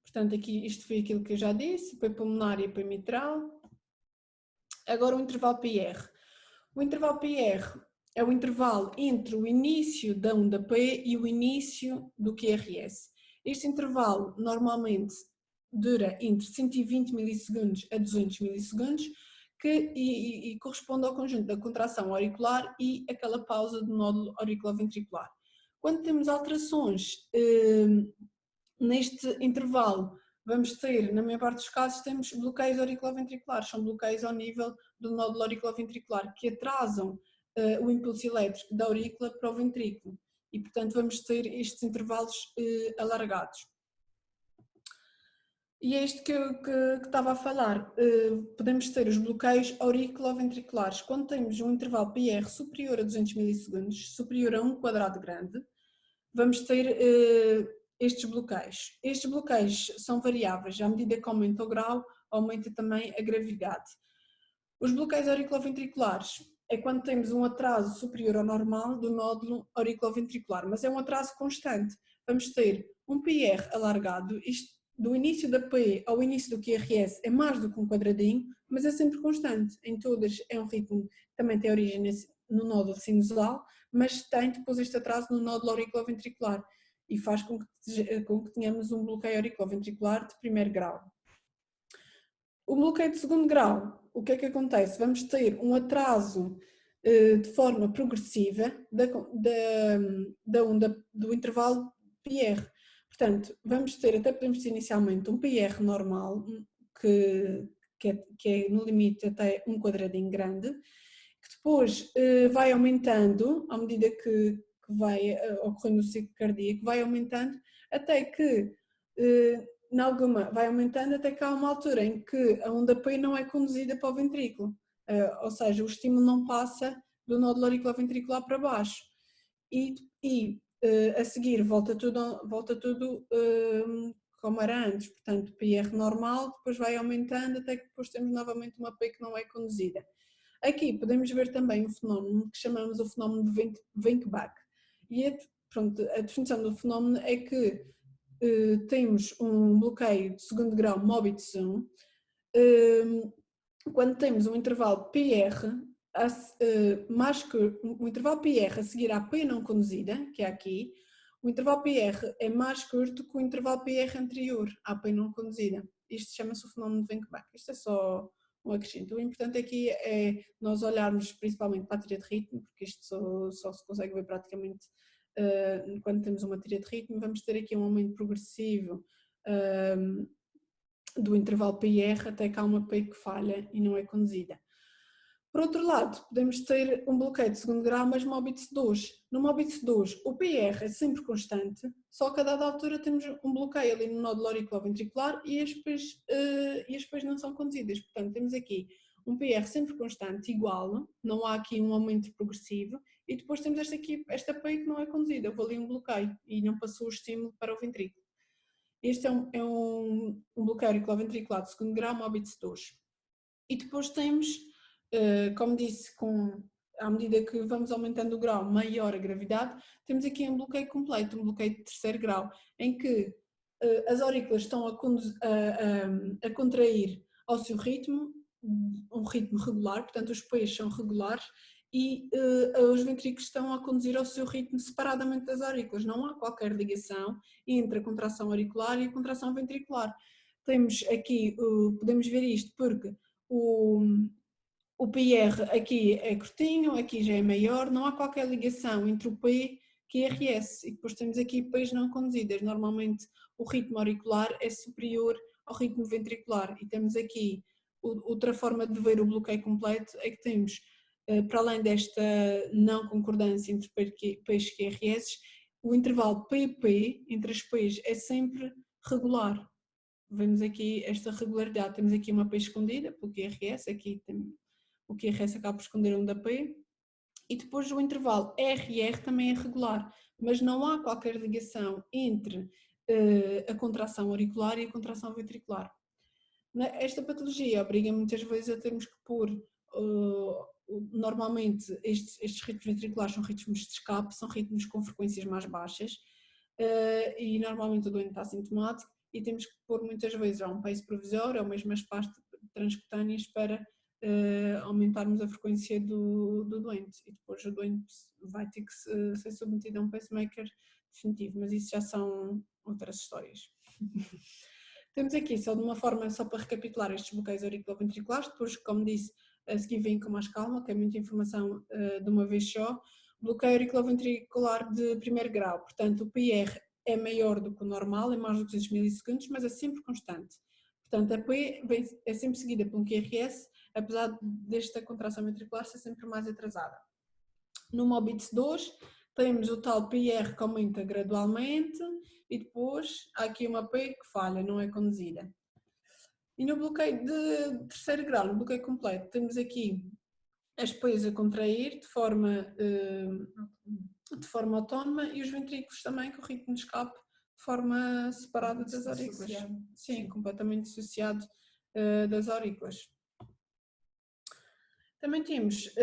Portanto, aqui isto foi aquilo que eu já disse, P pulmonar e P mitral. Agora o intervalo PR. O intervalo PR é o intervalo entre o início da onda P e o início do QRS. Este intervalo normalmente dura entre 120 milissegundos a 200 milissegundos e corresponde ao conjunto da contração auricular e aquela pausa do nódulo auriculoventricular. Quando temos alterações neste intervalo, vamos ter, na maior parte dos casos, temos bloqueios auriculoventriculares, são bloqueios ao nível do nódulo auriculoventricular que atrasam o impulso elétrico da aurícula para o ventrículo e, portanto, vamos ter estes intervalos alargados. E é isto que estava a falar. Podemos ter os bloqueios auriculoventriculares quando temos um intervalo PR superior a 200 milissegundos, superior a 1 quadrado grande, vamos ter estes bloqueios. Estes bloqueios são variáveis, à medida que aumenta o grau, aumenta também a gravidade. Os bloqueios auriculoventriculares é quando temos um atraso superior ao normal do nódulo auriculoventricular, mas é um atraso constante. Vamos ter um PR alargado, isto do início da P ao início do QRS é mais do que um quadradinho, mas é sempre constante. Em todas é um ritmo que também tem origem no nódulo sinusal, mas tem depois este atraso no nódulo auriculoventricular e faz com que tenhamos um bloqueio auriculoventricular de primeiro grau. O bloqueio de segundo grau, o que é que acontece? Vamos ter um atraso de forma progressiva da onda do intervalo PR. Portanto, vamos ter, até podemos ter inicialmente um PR normal, que é no limite até um quadradinho grande, que depois vai aumentando, à medida que vai ocorrendo o ciclo cardíaco, vai aumentando, até que, em alguma, vai aumentando até que há uma altura em que a onda P não é conduzida para o ventrículo, ou seja, o estímulo não passa do nódulo auriculoventricular para baixo. E a seguir volta tudo como era antes, portanto PR normal, depois vai aumentando até que depois temos novamente uma P que não é conduzida. Aqui podemos ver também um fenómeno que chamamos o fenómeno de Wenck-Bach. E a definição do fenómeno é que temos um bloqueio de segundo grau Mobitz 1 quando temos um intervalo PR mais que o intervalo PR a seguir à P não conduzida, que é aqui, o intervalo PR é mais curto que o intervalo PR anterior à P não conduzida. Isto chama-se o fenómeno de Wenck-Bach. Isto é só um acrescento. O importante aqui é nós olharmos principalmente para a teoria de ritmo, porque isto só se consegue ver praticamente quando temos uma teoria de ritmo. Vamos ter aqui um aumento progressivo do intervalo PR até que há uma P que falha e não é conduzida. Por outro lado, podemos ter um bloqueio de segundo grau, mas Mobitz 2. No Mobitz 2, o PR é sempre constante, só que a dada altura temos um bloqueio ali no nódulo auriculoventricular e as P's não são conduzidas. Portanto, temos aqui um PR sempre constante, igual, não há aqui um aumento progressivo, e depois temos esta P que não é conduzida, houve ali um bloqueio e não passou o estímulo para o ventrículo. Este é um bloqueio auriculoventricular de segundo grau, Mobitz 2. E depois temos, como disse, à medida que vamos aumentando o grau, maior a gravidade, temos aqui um bloqueio completo, um bloqueio de terceiro grau, em que as aurículas estão a contrair ao seu ritmo, um ritmo regular, portanto os P's são regulares, e os ventrículos estão a conduzir ao seu ritmo separadamente das aurículas. Não há qualquer ligação entre a contração auricular e a contração ventricular. Temos aqui, podemos ver isto porque o PR aqui é curtinho, aqui já é maior, não há qualquer ligação entre o P e QRS, e depois temos aqui P's não conduzidas. Normalmente o ritmo auricular é superior ao ritmo ventricular, e temos aqui outra forma de ver o bloqueio completo, é que temos, para além desta não concordância entre P's e QRS, o intervalo PP entre as P's é sempre regular. Vemos aqui esta regularidade, temos aqui uma P escondida pelo QRS, aqui o QRS acaba por esconder um da P, e depois o intervalo RR também é regular, mas não há qualquer ligação entre a contração auricular e a contração ventricular. Esta patologia obriga muitas vezes a termos que pôr, normalmente estes ritmos ventriculares são ritmos de escape, são ritmos com frequências mais baixas, e normalmente o doente está assintomático e temos que pôr muitas vezes um pace provisório ou mesmo as pastas transcutâneas para aumentarmos a frequência do doente, e depois o doente vai ter que ser submetido a um pacemaker definitivo, mas isso já são outras histórias. Temos aqui, só de uma forma, só para recapitular estes bloqueios auriculoventriculares, depois, como disse, a seguir vem com mais calma, que é muita informação de uma vez só. bloqueio auriculoventricular de primeiro grau. Portanto, o PR é maior do que o normal, é mais do que 200 milissegundos, mas é sempre constante. Portanto, a P é sempre seguida por um QRS, apesar desta contração ventricular ser sempre mais atrasada. No MOBITS 2, temos o tal PR que aumenta gradualmente e depois há aqui uma P que falha, não é conduzida. E no bloqueio de terceiro grau, no bloqueio completo, temos aqui as P's a contrair de forma autónoma e os ventrículos também com o ritmo de escape de forma separada das aurículas. Sim, completamente dissociado das aurículas. Também temos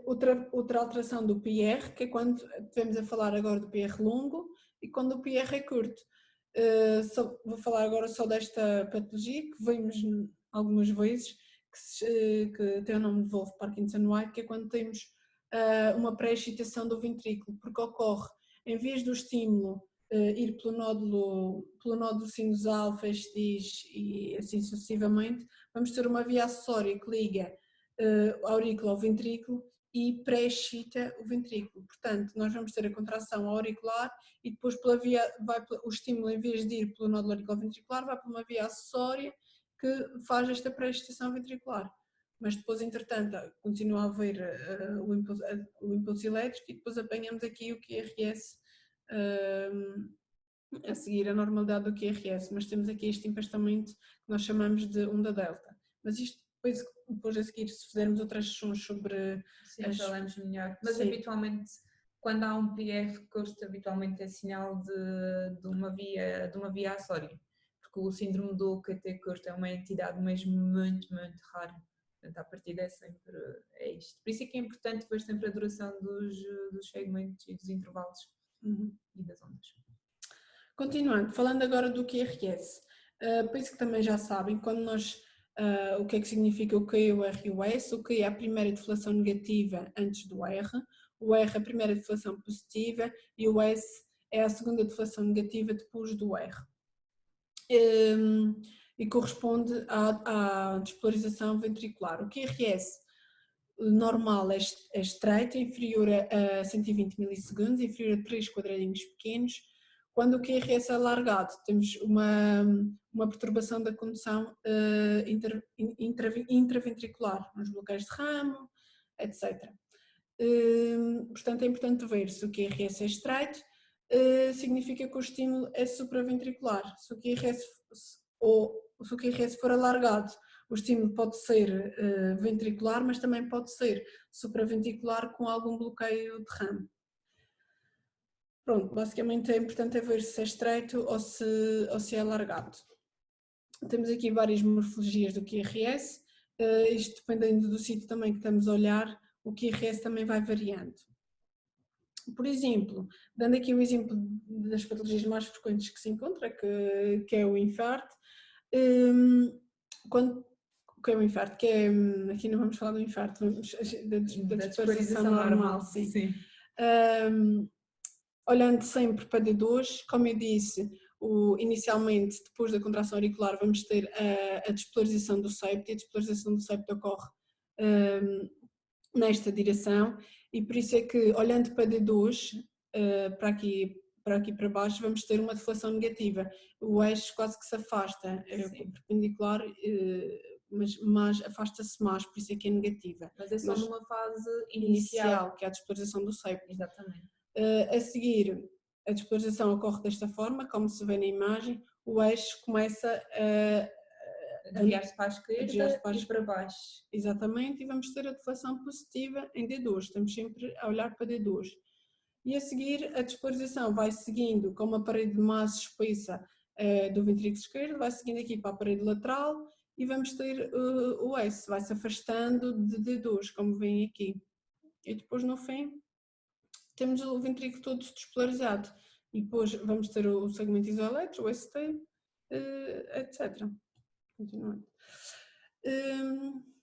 outra alteração do PR, que é quando estivemos a falar agora do PR longo e quando o PR é curto. Vou falar agora só desta patologia que vemos algumas vezes, que tem o nome de Wolff Parkinson-White, que é quando temos uma pré-excitação do ventrículo, porque ocorre, em vez do estímulo ir pelo nódulo sinusal, fez-diz e assim sucessivamente, vamos ter uma via acessória que liga a aurícula ao ventrículo e pré-excita o ventrículo. Portanto, nós vamos ter a contração auricular e depois o estímulo, em vez de ir pelo nódulo auriculoventricular, vai para uma via acessória que faz esta pré-excitação ventricular. Mas depois, entretanto, continua a haver o impulso elétrico e depois apanhamos aqui o QRS a seguir a normalidade do QRS, mas temos aqui este empastamento que nós chamamos de onda delta. Mas isto depois a seguir, se fizermos outras sessões sobre... Sim, falamos melhor. Mas sim, habitualmente, quando há um PR curto, habitualmente é sinal de uma via acessória, porque o síndrome do QT curto é uma entidade mesmo muito, muito rara. Portanto, a partir é sempre é isto. Por isso é que é importante ver sempre a duração dos segmentos e dos intervalos e das ondas. Continuando, falando agora do QRS, penso que também já sabem, quando nós... o que é que significa o Q, o R e o S? O Q é a primeira deflação negativa antes do R, o R é a primeira deflação positiva e o S é a segunda deflação negativa depois do R. E corresponde à despolarização ventricular. O QRS normal é estreito, inferior a 120 milissegundos, inferior a 3 quadradinhos pequenos. Quando o QRS é alargado, temos uma perturbação da condução intraventricular, nos bloqueios de ramo, etc. Portanto, é importante ver se o QRS é estreito, significa que o estímulo é supraventricular. Se o QRS for alargado, o estímulo pode ser ventricular, mas também pode ser supraventricular com algum bloqueio de ramo. Pronto, basicamente é importante ver se é estreito ou se é alargado. Temos aqui várias morfologias do QRS, isto dependendo do sítio também que estamos a olhar, o QRS também vai variando. Por exemplo, dando aqui o exemplo das patologias mais frequentes que se encontra, que é o infarto, que é o infarto, aqui não vamos falar do infarto, vamos da despolarização normal, sim. Olhando sempre para D2, como eu disse, inicialmente, depois da contração auricular, vamos ter a despolarização do septo, e a despolarização do septo ocorre nesta direção, e por isso é que, olhando para D2, para aqui para baixo, vamos ter uma deflação negativa. O eixo quase que se afasta, é perpendicular, mas afasta-se mais, por isso é que é negativa. Mas é só numa fase inicial, que é a despolarização do septo. Exatamente. A seguir, a despolarização ocorre desta forma, como se vê na imagem, o eixo começa a desviar-se para a esquerda e para baixo. Exatamente, e vamos ter a deflação positiva em D2, estamos sempre a olhar para D2. E a seguir, a despolarização vai seguindo com uma parede mais espessa do ventrículo esquerdo, vai seguindo aqui para a parede lateral e vamos ter o S, vai se afastando de D2, como veem aqui. E depois, no fim, temos o ventrículo todo despolarizado. E depois vamos ter o segmento isoelétrico, o ST, etc. Continuando.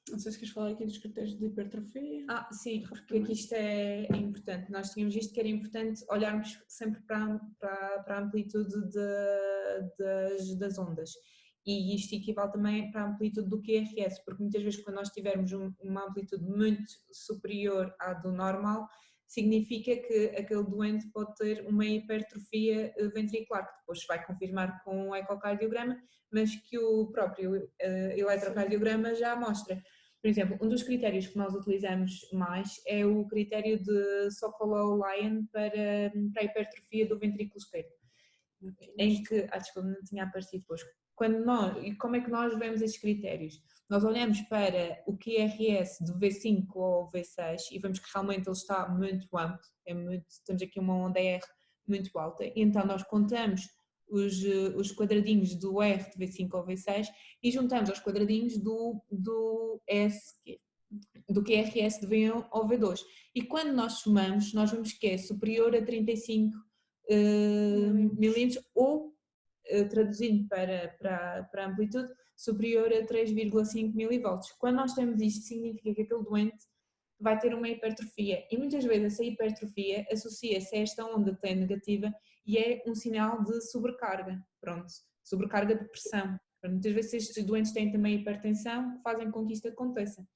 Não sei se queres falar aqui dos critérios de hipertrofia. Sim, porque aqui isto é importante. Nós tínhamos visto que era importante olharmos sempre para a amplitude das ondas. E isto equivale também para a amplitude do QRS, porque muitas vezes quando nós tivermos uma amplitude muito superior à do normal, significa que aquele doente pode ter uma hipertrofia ventricular, que depois se vai confirmar com o ecocardiograma, mas que o próprio eletrocardiograma já mostra. Por exemplo, um dos critérios que nós utilizamos mais é o critério de Sokolov-Lyon para a hipertrofia do ventrículo esquerdo, em que, desculpa, não tinha aparecido depois. Como é que nós vemos estes critérios? Nós olhamos para o QRS do V5 ou V6 e vemos que realmente ele está muito amplo, temos aqui uma onda R muito alta, e então nós contamos os quadradinhos do R de V5 ou V6 e juntamos aos quadradinhos do QRS de V1 ou V2. E quando nós somamos, nós vemos que é superior a 35 milímetros ou, traduzindo para a amplitude, superior a 3,5 milivolts. Quando nós temos isto, significa que aquele doente vai ter uma hipertrofia, e muitas vezes essa hipertrofia associa-se a esta onda T negativa e é um sinal de sobrecarga, sobrecarga de pressão. Muitas vezes estes doentes têm também hipertensão, que fazem com que isto aconteça.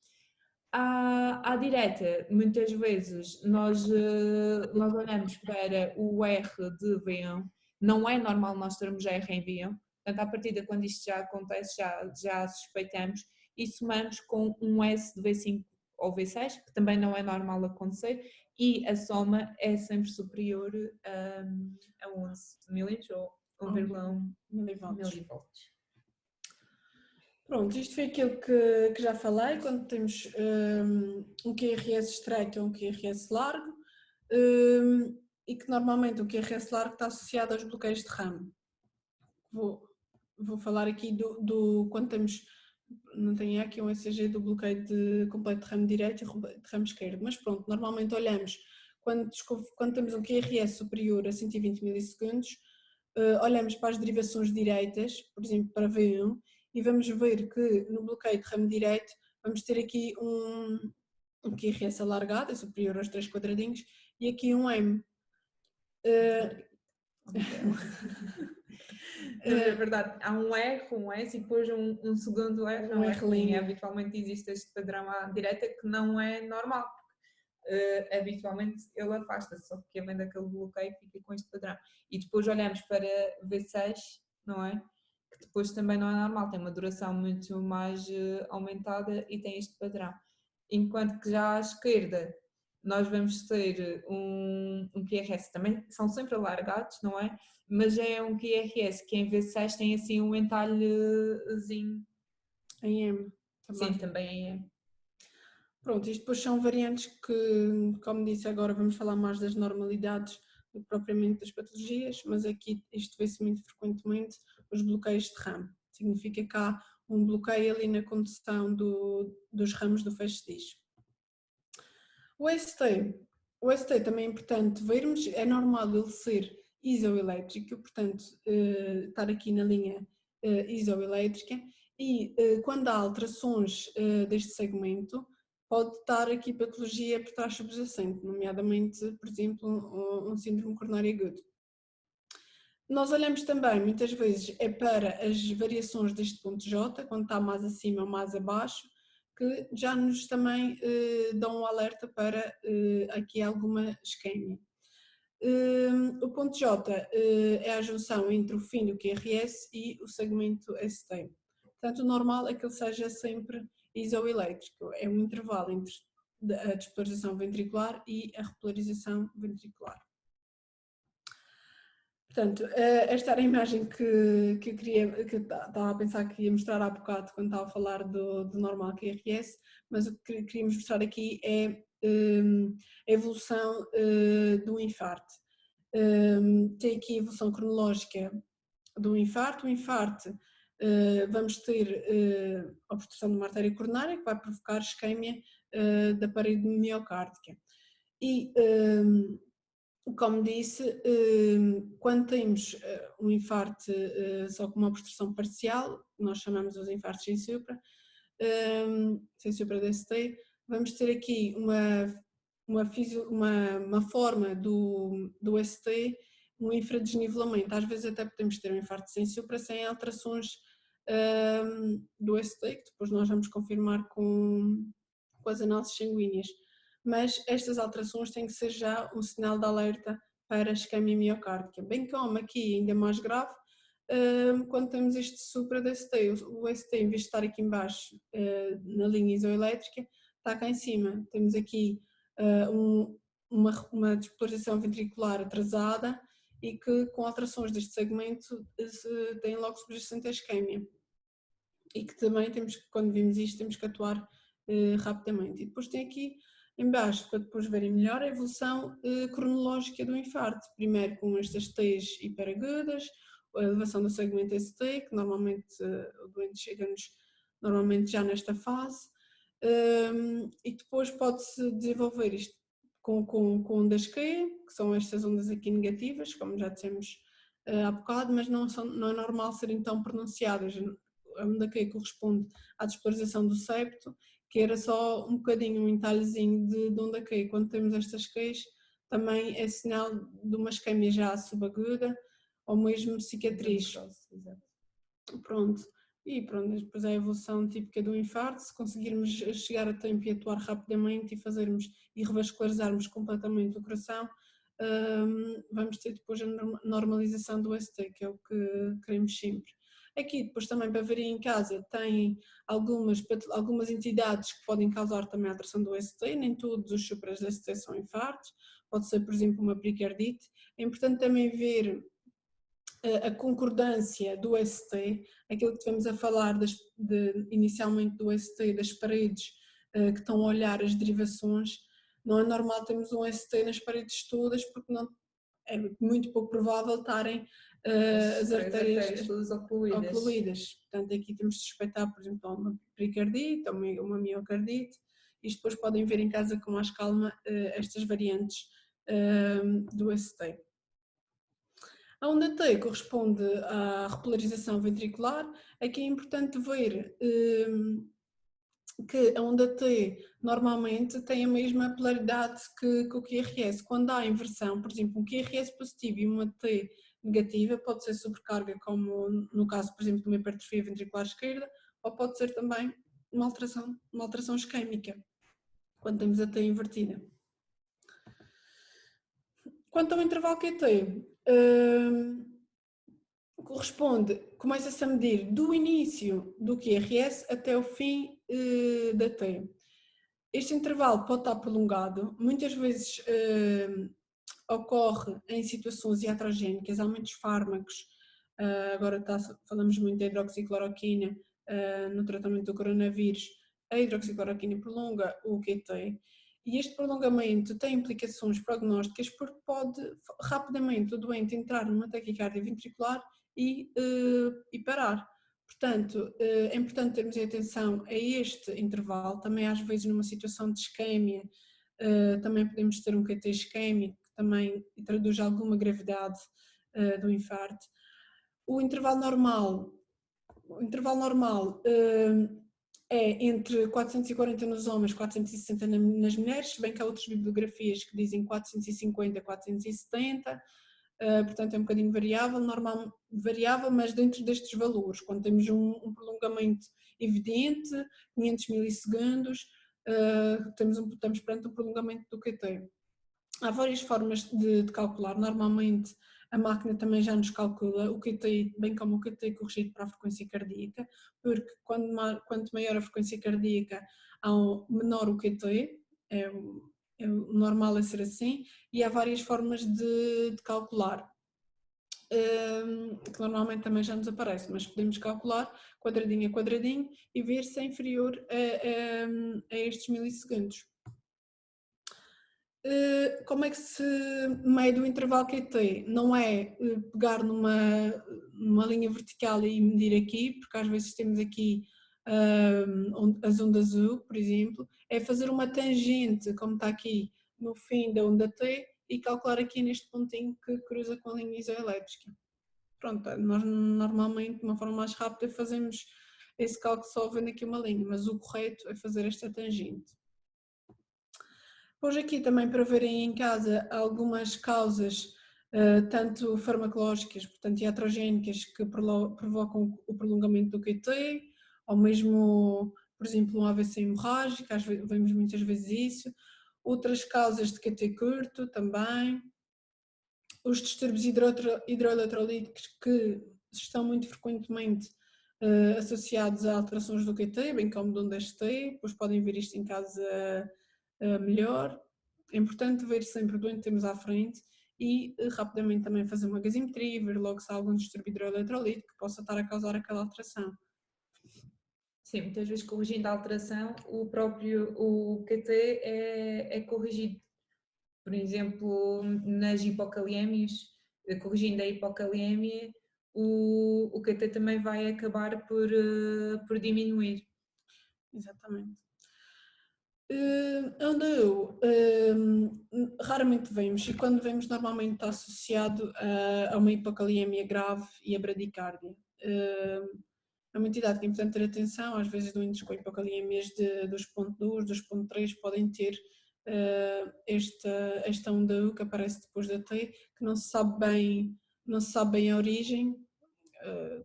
À direta, muitas vezes nós olhamos para o R de V1, não é normal nós termos R em V1, portanto, à partida, quando isto já acontece, já suspeitamos e somamos com um S de V5 ou V6, que também não é normal acontecer, e a soma é sempre superior a 11 milímetros ou 1,1 milivolts. Pronto, isto foi aquilo que já falei, quando temos um QRS estreito ou um QRS largo, e que normalmente o QRS largo está associado aos bloqueios de ramo. Vou falar aqui do quando temos, não tenho aqui um ECG do bloqueio completo de ramo direito e de ramo esquerdo, mas pronto, normalmente olhamos, quando temos um QRS superior a 120 milissegundos, olhamos para as derivações direitas, por exemplo para V1, e vamos ver que no bloqueio de ramo direito vamos ter aqui um QRS alargado, é superior aos 3 quadradinhos, e aqui um M. É verdade, há um R, um S e depois um segundo R, um R'. Habitualmente existe este padrão à direita que não é normal. Habitualmente ele afasta-se, só que havendo aquele bloqueio fica com este padrão. E depois olhamos para V6, não é? Que depois também não é normal, tem uma duração muito mais aumentada e tem este padrão. Enquanto que já à esquerda nós vamos ter um QRS, também são sempre alargados, não é? Mas é um QRS que em V6 tem assim um entalhezinho. Em M. Também. Sim, também em M. Pronto, isto depois são variantes que, como disse agora, vamos falar mais das normalidades do que propriamente das patologias, mas aqui isto vê-se muito frequentemente, os bloqueios de ramo. Significa que há um bloqueio ali na condução dos ramos do feixe de disco. O ST também é importante vermos, é normal ele ser isoelétrico, portanto estar aqui na linha isoelétrica, e quando há alterações deste segmento, pode estar aqui patologia por trás subjacente, nomeadamente, por exemplo, um síndrome coronário agudo. Nós olhamos também, muitas vezes, para as variações deste ponto J, quando está mais acima ou mais abaixo, que já nos também dão um alerta para aqui alguma isquemia. O ponto J é a junção entre o fim do QRS e o segmento ST. Portanto, o normal é que ele seja sempre isoelétrico, é um intervalo entre a despolarização ventricular e a repolarização ventricular. Portanto, esta era a imagem que eu queria, que estava a pensar que ia mostrar há bocado quando estava a falar do normal QRS, mas o que queríamos mostrar aqui é a evolução do infarto. Tem aqui a evolução cronológica do infarto. O infarto, vamos ter obstrução de uma artéria coronária que vai provocar isquemia da parede miocárdica. E como disse, quando temos um infarto só com uma obstrução parcial, nós chamamos os infartos sem supra DST, vamos ter aqui uma forma do ST, um infradesnivelamento. Às vezes até podemos ter um infarto sem supra sem alterações do ST, que depois nós vamos confirmar com as análises sanguíneas. mas estas alterações têm que ser já um sinal de alerta para a isquemia miocárdica. Bem como aqui, ainda mais grave, quando temos este supra-DST, o ST em vez de estar aqui embaixo na linha isoelétrica, está cá em cima. Temos aqui uma despolarização ventricular atrasada e que com alterações deste segmento tem logo subjacente à isquemia. E que também temos que, quando vimos isto, temos que atuar rapidamente. E depois tem aqui embaixo, para depois verem melhor, a evolução cronológica do infarto. Primeiro com estas T's hiperagudas, a elevação do segmento ST, que normalmente o doente chega-nos normalmente já nesta fase, e depois pode-se desenvolver isto com ondas Q, que são estas ondas aqui negativas, como já dissemos há bocado, mas não é normal serem tão pronunciadas. A onda Q corresponde à despolarização do septo, que era só um bocadinho, um entalhezinho de onda Q. Quando temos estas Qs, também é sinal de uma isquemia já subaguda ou mesmo cicatriz. Pronto. E pronto, depois é a evolução típica do infarto. Se conseguirmos chegar a tempo e atuar rapidamente e revascularizarmos completamente o coração, vamos ter depois a normalização do ST, que é o que queremos sempre. Aqui depois também para verem em casa tem algumas entidades que podem causar também a alteração do ST, nem todos os supras ST são infartos, pode ser por exemplo uma pericardite. É importante também ver a concordância do ST, aquilo que estivemos a falar inicialmente do ST, das paredes que estão a olhar as derivações. Não é normal termos um ST nas paredes todas, porque não, é muito pouco provável estarem as artérias todas ocluídas. Portanto, aqui temos de suspeitar, por exemplo, uma pericardite ou uma miocardite. Isto depois podem ver em casa com mais calma estas variantes do ST. A onda T corresponde à repolarização ventricular. Aqui é importante ver que a onda T normalmente tem a mesma polaridade que o QRS. Quando há inversão, por exemplo, um QRS positivo e uma T negativa, pode ser sobrecarga, como no caso, por exemplo, de uma hipertrofia ventricular esquerda, ou pode ser também uma alteração isquémica, quando temos a T invertida. Quanto ao intervalo QT, começa-se a medir do início do QRS até o fim da T. Este intervalo pode estar prolongado, muitas vezes ocorre em situações iatrogénicas, há muitos fármacos, agora falamos muito da hidroxicloroquina no tratamento do coronavírus, a hidroxicloroquina prolonga o QT. E este prolongamento tem implicações prognósticas porque pode rapidamente o doente entrar numa taquicardia ventricular e parar. Portanto, é importante termos atenção a este intervalo, também às vezes numa situação de isquémia, também podemos ter um QT isquémico, que também traduz alguma gravidade do infarto. O intervalo normal é entre 440 nos homens, 460 nas mulheres, se bem que há outras bibliografias que dizem 450, 470, portanto é um bocadinho variável, mas dentro destes valores, quando temos um prolongamento evidente, 500 milissegundos, estamos perante um prolongamento do QT. Há várias formas de calcular, normalmente a máquina também já nos calcula o QT, bem como o QT corrigido para a frequência cardíaca, porque quanto maior a frequência cardíaca, menor o QT, é normal é ser assim, e há várias formas de calcular, que normalmente também já nos aparece, mas podemos calcular quadradinho a quadradinho e ver se é inferior a estes milissegundos. Como é que se mede o intervalo QT? Não é pegar numa linha vertical e medir aqui, porque às vezes temos aqui as ondas U, por exemplo, é fazer uma tangente, como está aqui no fim da onda T, e calcular aqui neste pontinho que cruza com a linha isoelétrica. Pronto, nós normalmente, de uma forma mais rápida, fazemos esse cálculo só vendo aqui uma linha, mas o correto é fazer esta tangente. Hoje aqui também para verem em casa algumas causas, tanto farmacológicas, portanto iatrogénicas, que provocam o prolongamento do QT, ou mesmo, por exemplo, um AVC hemorrágico, vemos muitas vezes isso, outras causas de QT curto também, os distúrbios hidroeletrolíticos que estão muito frequentemente associados a alterações do QT, bem como do ST, depois podem ver isto em casa melhor. É importante ver sempre o doente que temos à frente e rapidamente também fazer uma gasometria, ver logo se há algum distúrbio hidroeletrolítico que possa estar a causar aquela alteração. Sim, muitas vezes corrigindo a alteração, o QT é corrigido. Por exemplo, nas hipocalemias, corrigindo a hipocalемia, o QT também vai acabar por diminuir. Exatamente. Onde raramente vemos, e quando vemos normalmente está associado a uma hipocalemias grave e a bradicárdia. É uma entidade que é importante ter atenção, às vezes doentes com hipocalemias de 2.2, 2.3 podem ter esta onda U que aparece depois da T, que não se sabe bem a origem,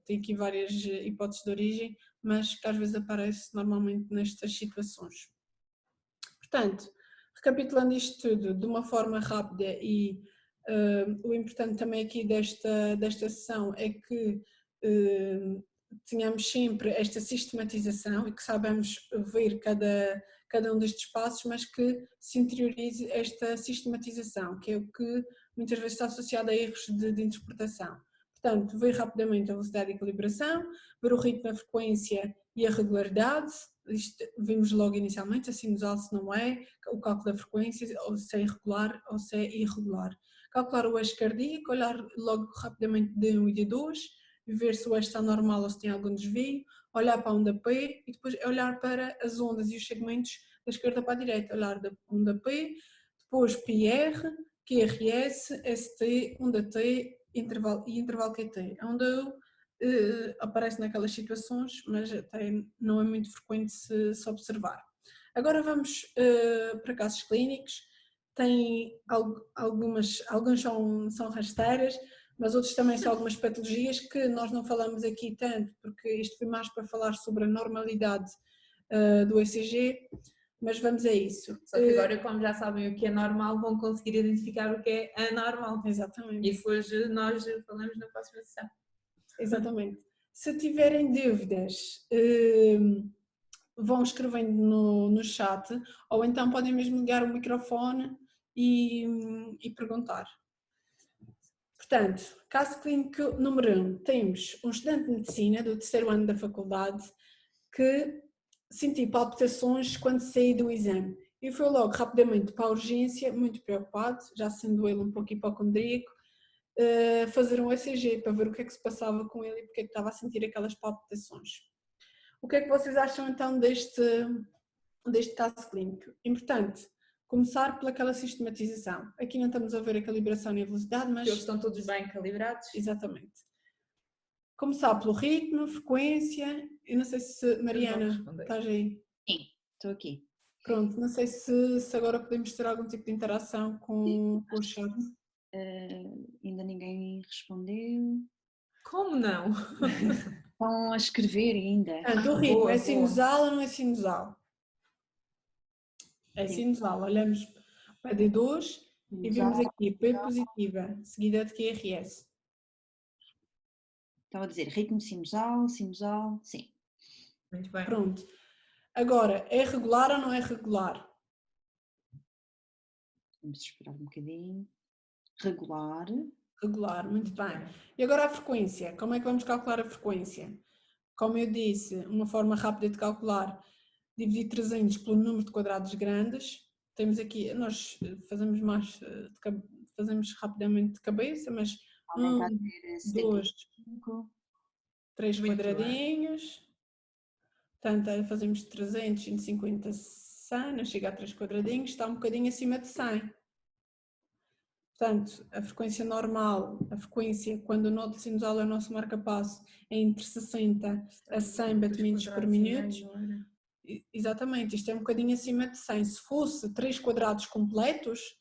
tem aqui várias hipóteses de origem, mas que às vezes aparece normalmente nestas situações. Portanto, recapitulando isto tudo de uma forma rápida e o importante também aqui desta sessão é que tenhamos sempre esta sistematização e que saibamos ver cada um destes passos, mas que se interiorize esta sistematização, que é o que muitas vezes está associado a erros de interpretação. Portanto, ver rapidamente a velocidade e equilibração, ver o ritmo, a frequência e a regularidade. Isto vimos logo inicialmente, a sinusal se não é, o cálculo da frequência, ou se é irregular ou se é irregular. Calcular o eixo cardíaco, olhar logo rapidamente D1 e D2, ver se o eixo está normal ou se tem algum desvio, olhar para a onda P e depois olhar para as ondas e os segmentos da esquerda para a direita, olhar da onda P, depois PR, QRS, ST, onda T intervalo QT. A onda U aparece naquelas situações, mas até não é muito frequente se observar. Agora vamos para casos clínicos. Tem alguns são rasteiras, mas outros também são algumas patologias que nós não falamos aqui tanto, porque isto foi mais para falar sobre a normalidade do ECG, mas vamos a isso. Só que agora, como já sabem o que é normal, vão conseguir identificar o que é anormal. Exatamente. E depois nós falamos na próxima sessão. Exatamente. Se tiverem dúvidas, vão escrevendo no chat, ou então podem mesmo ligar o microfone e perguntar. Portanto, caso clínico número 1, temos um estudante de medicina do terceiro ano da faculdade que sentiu palpitações quando saiu do exame e foi logo rapidamente para a urgência, muito preocupado, já sendo ele um pouco hipocondríaco, fazer um ECG para ver o que é que se passava com ele e porque é que estava a sentir aquelas palpitações. O que é que vocês acham então deste caso clínico? Importante começar pelaquela sistematização. Aqui não estamos a ver a calibração e a velocidade, mas... Eles estão todos bem calibrados. Exatamente. Começar pelo ritmo, frequência, eu não sei se, Mariana, estás aí? Sim, estou aqui. Pronto, não sei se agora podemos ter algum tipo de interação com o chat. Ainda ninguém respondeu. Como não? Estão a escrever ainda. Portanto, o ritmo é sinusal ou não é sinusal? É sinusal. Olhamos para D2 e vemos aqui P positiva, seguida de QRS. Estava a dizer ritmo sinusal, sim. Muito bem. Pronto. Agora, é regular ou não é regular? Vamos esperar um bocadinho. Regular. Regular, muito bem. E agora a frequência. Como é que vamos calcular a frequência? Como eu disse, uma forma rápida de calcular, dividir 300 pelo número de quadrados grandes. Temos aqui, nós fazemos rapidamente de cabeça, mas 1, 2, 3 quadradinhos. Portanto, fazemos 300, 150, 100, não chega a 3 quadradinhos, está um bocadinho acima de 100. Portanto, a frequência normal, a frequência quando o nó sinusal é o nosso marca-passo, é entre 60 a 100 batimentos por minuto. Exatamente, isto é um bocadinho acima de 100. Se fosse 3 quadrados completos,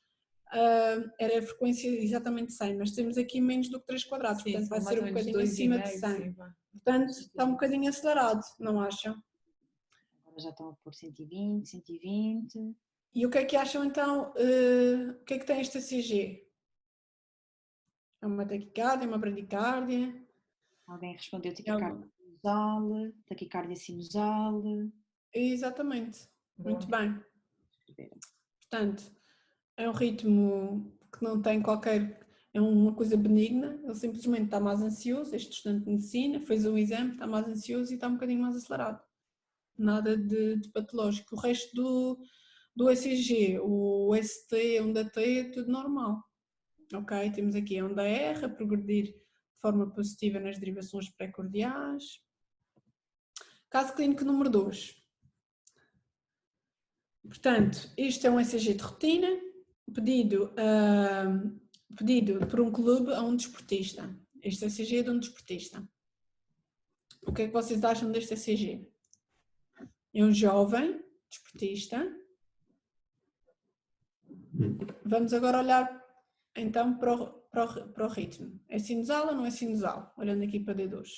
era a frequência exatamente 100, mas temos aqui menos do que 3 quadrados, portanto vai ser um bocadinho acima de 100. Portanto, está um bocadinho acelerado, não acham? Agora já estão a pôr 120, 120. E o que é que acham então? O que é que tem esta CG? É uma taquicardia, é uma bradicardia? Alguém respondeu É taquicardia alguma? sinusal, taquicardia sinusal. Exatamente, muito Boa. bem. Escreveram. Portanto, é um ritmo que não tem qualquer. É uma coisa benigna, ele simplesmente está mais ansioso. Este estudante de medicina fez o exame, está mais ansioso e está um bocadinho mais acelerado. Nada de patológico. O resto do ECG, o ST, a onda T, é tudo normal. Ok? Temos aqui a onda R a progredir de forma positiva nas derivações pré-cordiais. Caso clínico número 2. Portanto, isto é um ECG de rotina, pedido por um clube a um desportista. Este ECG é de um desportista. O que é que vocês acham deste ECG? É um jovem desportista. Vamos agora olhar então para o ritmo. É sinusal ou não é sinusal? Olhando aqui para D2.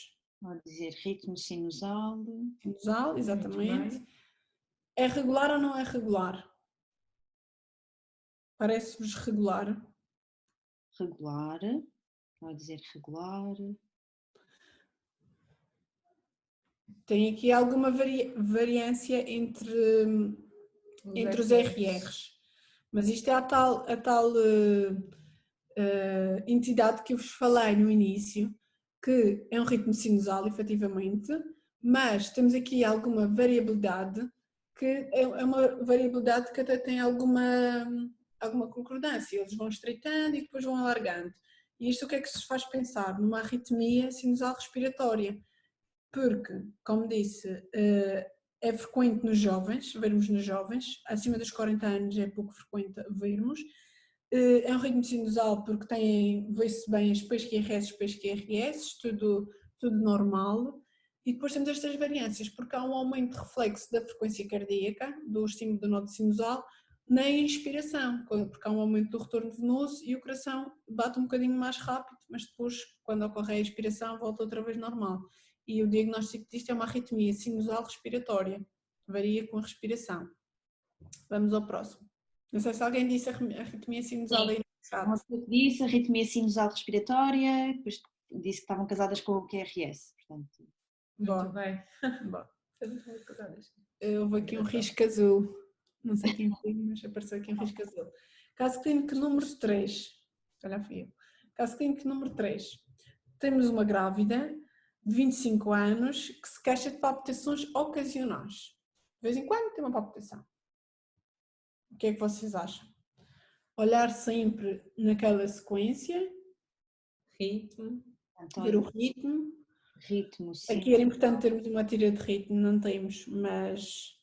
Vou dizer ritmo sinusal. Sinusal, exatamente. bem. É regular ou não é regular? Parece-vos regular? Regular. Vou dizer regular. Tem aqui alguma variância entre os RRs. Mas isto é a tal entidade que eu vos falei no início, que é um ritmo sinusal, efetivamente, mas temos aqui alguma variabilidade, que é uma variabilidade que até tem alguma concordância. Eles vão estreitando e depois vão alargando. E isto o que é que se faz pensar? Numa arritmia sinusal respiratória. Porque, como disse, é frequente nos jovens, vermos nos jovens, acima dos 40 anos é pouco frequente vermos. É um ritmo sinusal porque vê-se bem as PQRS, PQRS, tudo normal. E depois temos estas variâncias, porque há um aumento de reflexo da frequência cardíaca, do estímulo do nó sinusal, na inspiração, porque há um aumento do retorno venoso e o coração bate um bocadinho mais rápido, mas depois, quando ocorre a expiração, volta outra vez normal. E o diagnóstico disto é uma arritmia sinusal respiratória, varia com a respiração. Vamos ao próximo. Não sei se alguém disse arritmia sinusal aí no chat. Disse arritmia sinusal respiratória, depois disse que estavam casadas com o QRS. Portanto, Muito bem. Bom. Estamos casadas. Houve aqui um risco azul. Não sei quem foi, mas apareceu aqui um risco azul. Caso clínico número 3. Olha, fui eu. Caso clínico número 3. Temos uma grávida de 25 anos que se queixa de palpitações ocasionais. De vez em quando tem uma palpitação. O que é que vocês acham? Olhar sempre naquela sequência, Ritmo. ver o ritmo. ritmo Aqui era importante termos uma tira de ritmo, não temos, mas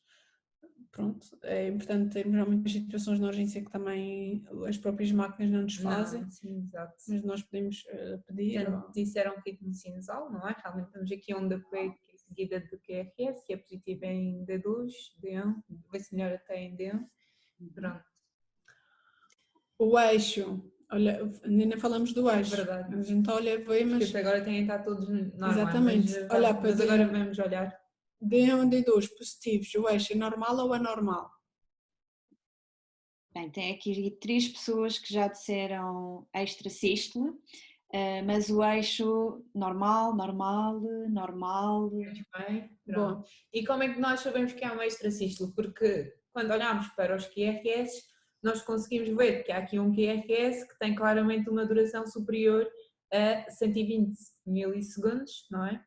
pronto, é importante termos. Há muitas situações de urgência que também as próprias máquinas não nos fazem, Não, sim, exato. mas nós podemos pedir. Portanto, disseram ritmo sinusal, não é? Realmente temos aqui onda P que é seguida do QRS, que é positiva em D2, D1, vai se melhor até em D1. Pronto. O eixo, olha, ainda falamos do eixo. Verdade. A gente olha, vê, mas. Porque agora têm estar todos normais. Exatamente. Mas agora vamos olhar. D1, D2 positivos, o eixo é normal ou anormal? Bem, tem aqui 3 pessoas que já disseram extrasístole, mas o eixo normal. Muito bem. Bom. E como é que nós sabemos que há um extrasístole? Porque quando olhamos para os QRS, nós conseguimos ver que há aqui um QRS que tem claramente uma duração superior a 120 milissegundos, não é?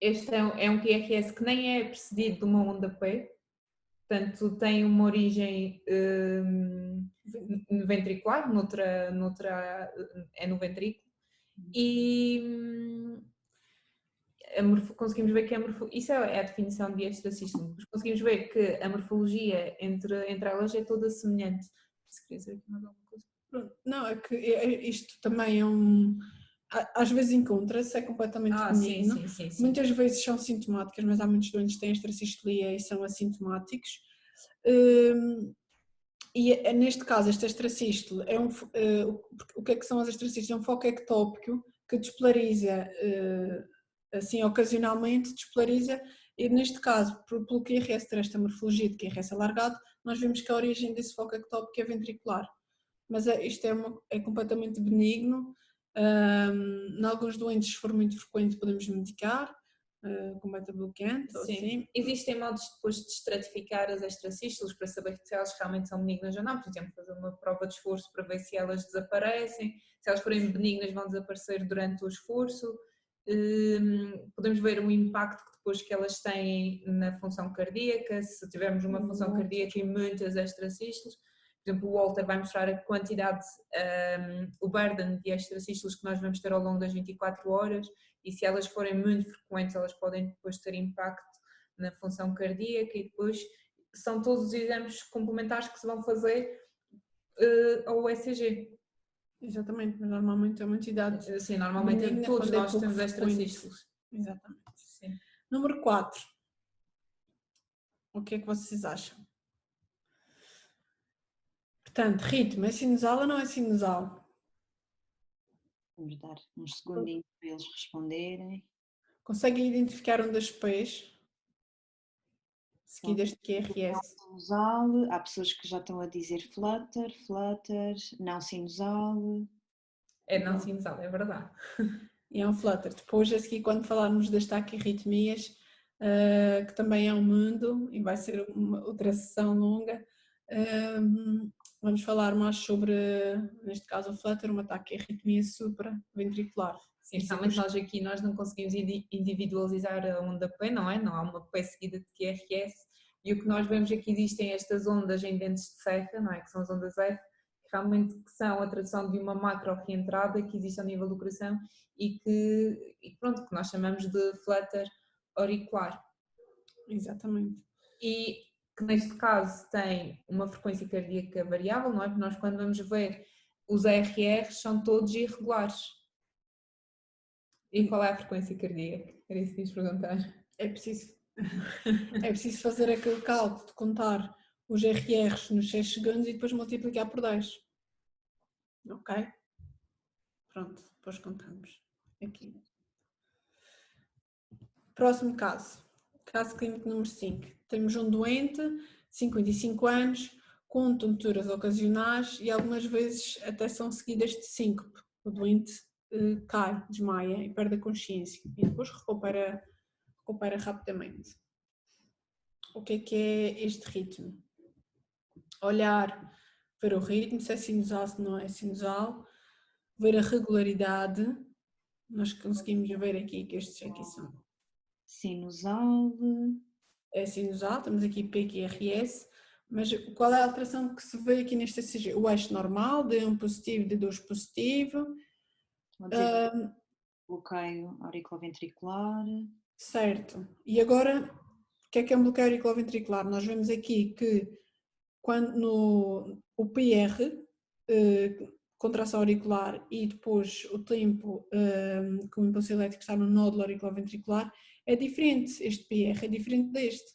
Este é um QRS que nem é precedido de uma onda P, portanto tem uma origem ventricular, noutra é no ventrículo, e conseguimos ver que isso é a definição de extrasístole, conseguimos ver que a morfologia entre elas é toda semelhante. Se queria dizer aqui mais alguma coisa. Não, é que isto também é às vezes encontra-se, é completamente benigno. Sim. Muitas vezes são sintomáticas, mas há muitos doentes que têm extracistolia e são assintomáticos. E neste caso, esta extracístole o que é que são as extracístoles? É um foco ectópico que despolariza, assim ocasionalmente, despolariza E neste caso, pelo QRS ter esta morfologia de QRS alargado, nós vemos que a origem desse foco ectópico é ventricular. Mas isto é completamente benigno. Em alguns doentes, se for muito frequente, podemos medicar com beta-bloqueante ou assim. Existem modos depois de estratificar as extracístoles para saber se elas realmente são benignas ou não. Por exemplo, fazer uma prova de esforço para ver se elas desaparecem. Se elas forem benignas, vão desaparecer durante o esforço. Podemos ver o impacto que depois que elas têm na função cardíaca, se tivermos uma função cardíaca e muitas extracístoles. Por exemplo, o Walter vai mostrar a quantidade, o burden de extracístoles que nós vamos ter ao longo das 24 horas e se elas forem muito frequentes, elas podem depois ter impacto na função cardíaca e depois são todos os exames complementares que se vão fazer ao ECG. Exatamente, mas normalmente é uma entidade. Sim, normalmente todos nós temos extracístoles. Exatamente. Sim. Número 4. O que é que vocês acham? Portanto, ritmo, é sinusal ou não é sinusal? Vamos dar uns segundinhos para eles responderem. Conseguem identificar ondas P's seguidas de QRS? Sinusal, há pessoas que já estão a dizer flutter, não sinusal. É não sinusal, é verdade. E é um flutter. Depois, a seguir, quando falarmos das taquirritmias, que também é um mundo e vai ser outra sessão longa, vamos falar mais sobre, neste caso, o flutter, uma taquirritmia supraventricular. Sim, realmente nós não conseguimos individualizar a onda P, não é? Não há uma P seguida de QRS e o que nós vemos é que existem estas ondas em dentes de serra, não é? Que são as ondas F, que realmente são a tradução de uma macro reentrada que existe ao nível do coração e que nós chamamos de flutter auricular. Exatamente. E que neste caso tem uma frequência cardíaca variável, não é? Porque nós quando vamos ver os ARRs são todos irregulares. E qual é a frequência cardíaca? Era isso que ias perguntar. É preciso fazer aquele cálculo de contar os RRs nos 6 segundos e depois multiplicar por 10. Ok? Pronto, depois contamos. Aqui. Próximo caso. Caso clínico número 5. Temos um doente, 55 anos, com tonturas ocasionais e algumas vezes até são seguidas de síncope. O doente cai, desmaia e perde a consciência e depois recupera rapidamente. O que é este ritmo? Olhar, ver o ritmo, se é sinusal, se não é sinusal, ver a regularidade. Nós conseguimos ver aqui que estes aqui são Sinusal. É sinusal, temos aqui PQRS, mas qual é a alteração que se vê aqui neste ECG? O eixo normal, D1 positivo, D2 positivo. Bloqueio auriculoventricular. Certo. E agora, o que é um bloqueio auriculoventricular? Nós vemos aqui que quando o PR, contração auricular, e depois o tempo que o impulso elétrico está no nódulo auriculoventricular, é diferente. Este PR é diferente deste.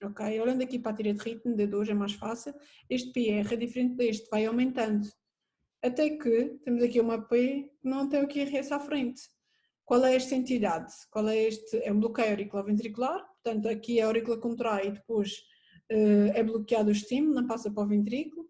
Ok? Olhando aqui para a tira de ritmo, D2 é mais fácil. Este PR é diferente deste, vai aumentando. Até que temos aqui uma P que não tem o QRS à frente. Qual é esta entidade? Qual é este? É um bloqueio auriculoventricular, portanto aqui a aurícula contrai e depois é bloqueado o estímulo, não passa para o ventrículo.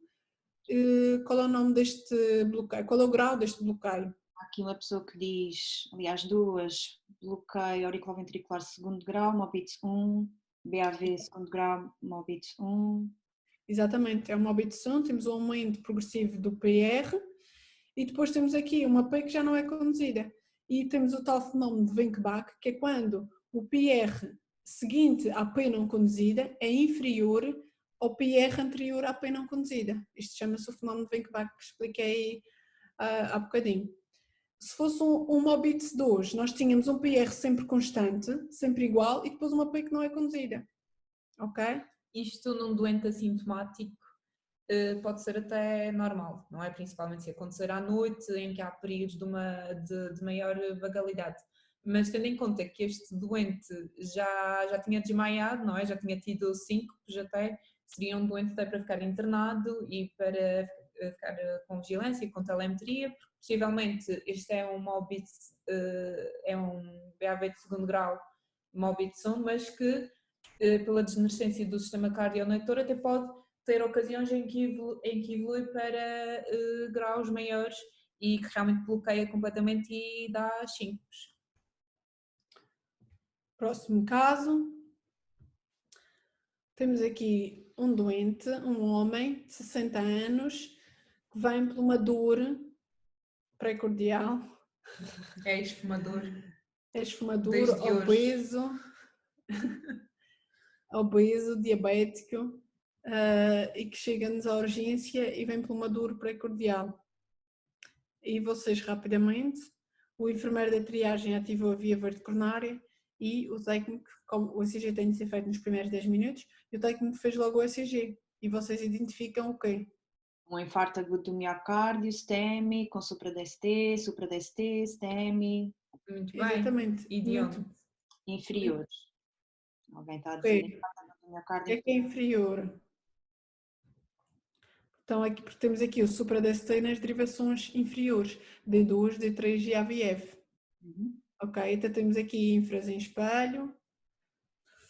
Qual é o nome deste bloqueio? Qual é o grau deste bloqueio? Há aqui uma pessoa que diz, aliás duas, bloqueio auriculoventricular segundo grau, MOBITS 1, BAV segundo grau, MOBITS 1. Exatamente, é uma MOBITS 1, temos um aumento progressivo do PR e depois temos aqui uma P que já não é conduzida. E temos o tal fenómeno de Wenck-Bach, que é quando o PR seguinte à P não conduzida é inferior ao PR anterior à P não conduzida. Isto chama-se o fenómeno de Wenck-Bach, que expliquei há bocadinho. Se fosse um MOBITS 2, nós tínhamos um PR sempre constante, sempre igual, e depois uma P que não é conduzida. Ok? Isto num doente assintomático pode ser até normal, não é? Principalmente se acontecer à noite, em que há períodos de maior vagalidade. Mas tendo em conta que este doente já tinha desmaiado, não é? Já tinha tido síncopes até, seria um doente até para ficar internado e para ficar com vigilância e com telemetria, porque possivelmente este é um MOBITS, é um BAV de segundo grau uma obstrução, mas que pela degenerescência do sistema cardionator até pode ter ocasiões em que evolui para graus maiores e que realmente bloqueia completamente e dá síncopes. Próximo caso. Temos aqui um doente, um homem de 60 anos, que vem por uma dor precordial. É esfumador. É esfumador, Desde obeso, diabético, e que chega-nos à urgência e vem por uma dor precordial. E vocês rapidamente, o enfermeiro da triagem ativou a via verde coronária e o técnico, como o ECG tem de ser feito nos primeiros 10 minutos, e o técnico fez logo o ECG. E vocês identificam o quê? Um infarto agudo do miocárdio, STEMI, com supra-DST, STEMI. Muito bem. Exatamente. E de onde? Inferiores. Alguém está a dizer Okay. infarto agudo do O miocárdio. que é inferior? Então aqui, temos aqui o supra-DST nas derivações inferiores, D2, D3 e AVF. Ok, então temos aqui infras em espelho.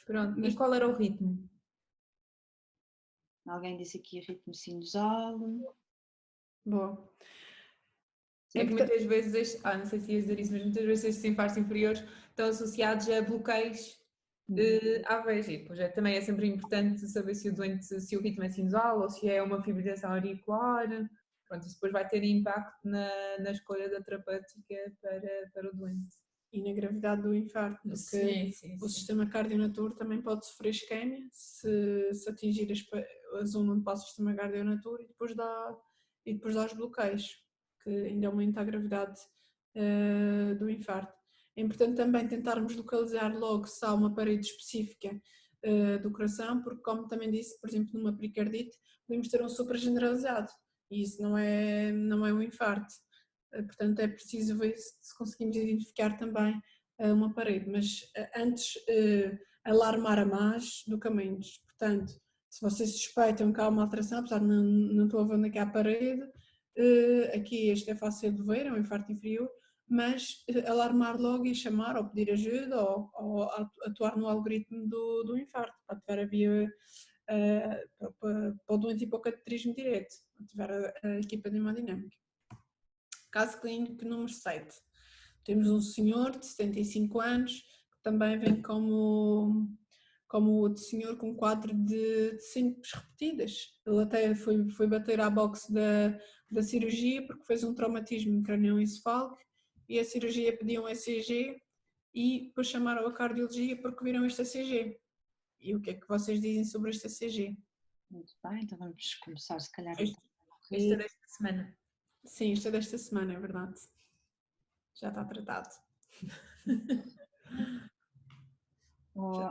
Pronto, mas qual era o ritmo? Alguém disse aqui ritmo sinusal. Bom. É que muitas vezes, não sei se ias dizer isso, mas muitas vezes estes infartos inferiores estão associados a bloqueios AVs. E depois também é sempre importante saber se o doente, se o ritmo é sinusal ou se é uma fibrilação auricular. Pronto, isso depois vai ter impacto na escolha da terapêutica para o doente. E na gravidade do infarto, porque o sistema cardionator também pode sofrer isquemia se atingir a zona onde passa o sistema cardionator e depois dá os bloqueios, que ainda aumenta a gravidade do infarto. É importante também tentarmos localizar logo se há uma parede específica do coração, porque como também disse, por exemplo, numa pericardite, podemos ter um suprageneralizado e isso não é um infarto. Portanto, é preciso ver se conseguimos identificar também uma parede, mas antes alarmar a mais do que a menos. Portanto, se vocês suspeitam que há uma alteração, apesar de não estou a ver onde é que há a parede, aqui este é fácil de ver, é um infarto inferior, mas alarmar logo e chamar ou pedir ajuda ou atuar no algoritmo do infarto, para ativar a via para o doente ir para o cateterismo direto, ativar a equipa de hemodinâmica. Caso clínico número 7. Temos um senhor de 75 anos, que também vem como outro senhor com quadro de síncopes repetidas. Ele até foi bater à boxe da cirurgia porque fez um traumatismo crânioencefálico e a cirurgia pediu um ECG e depois chamaram a cardiologia porque viram este ECG. E o que é que vocês dizem sobre este ECG? Muito bem, então vamos começar se calhar. Este é desta semana. Sim, isto é desta semana, é verdade. Já está tratado.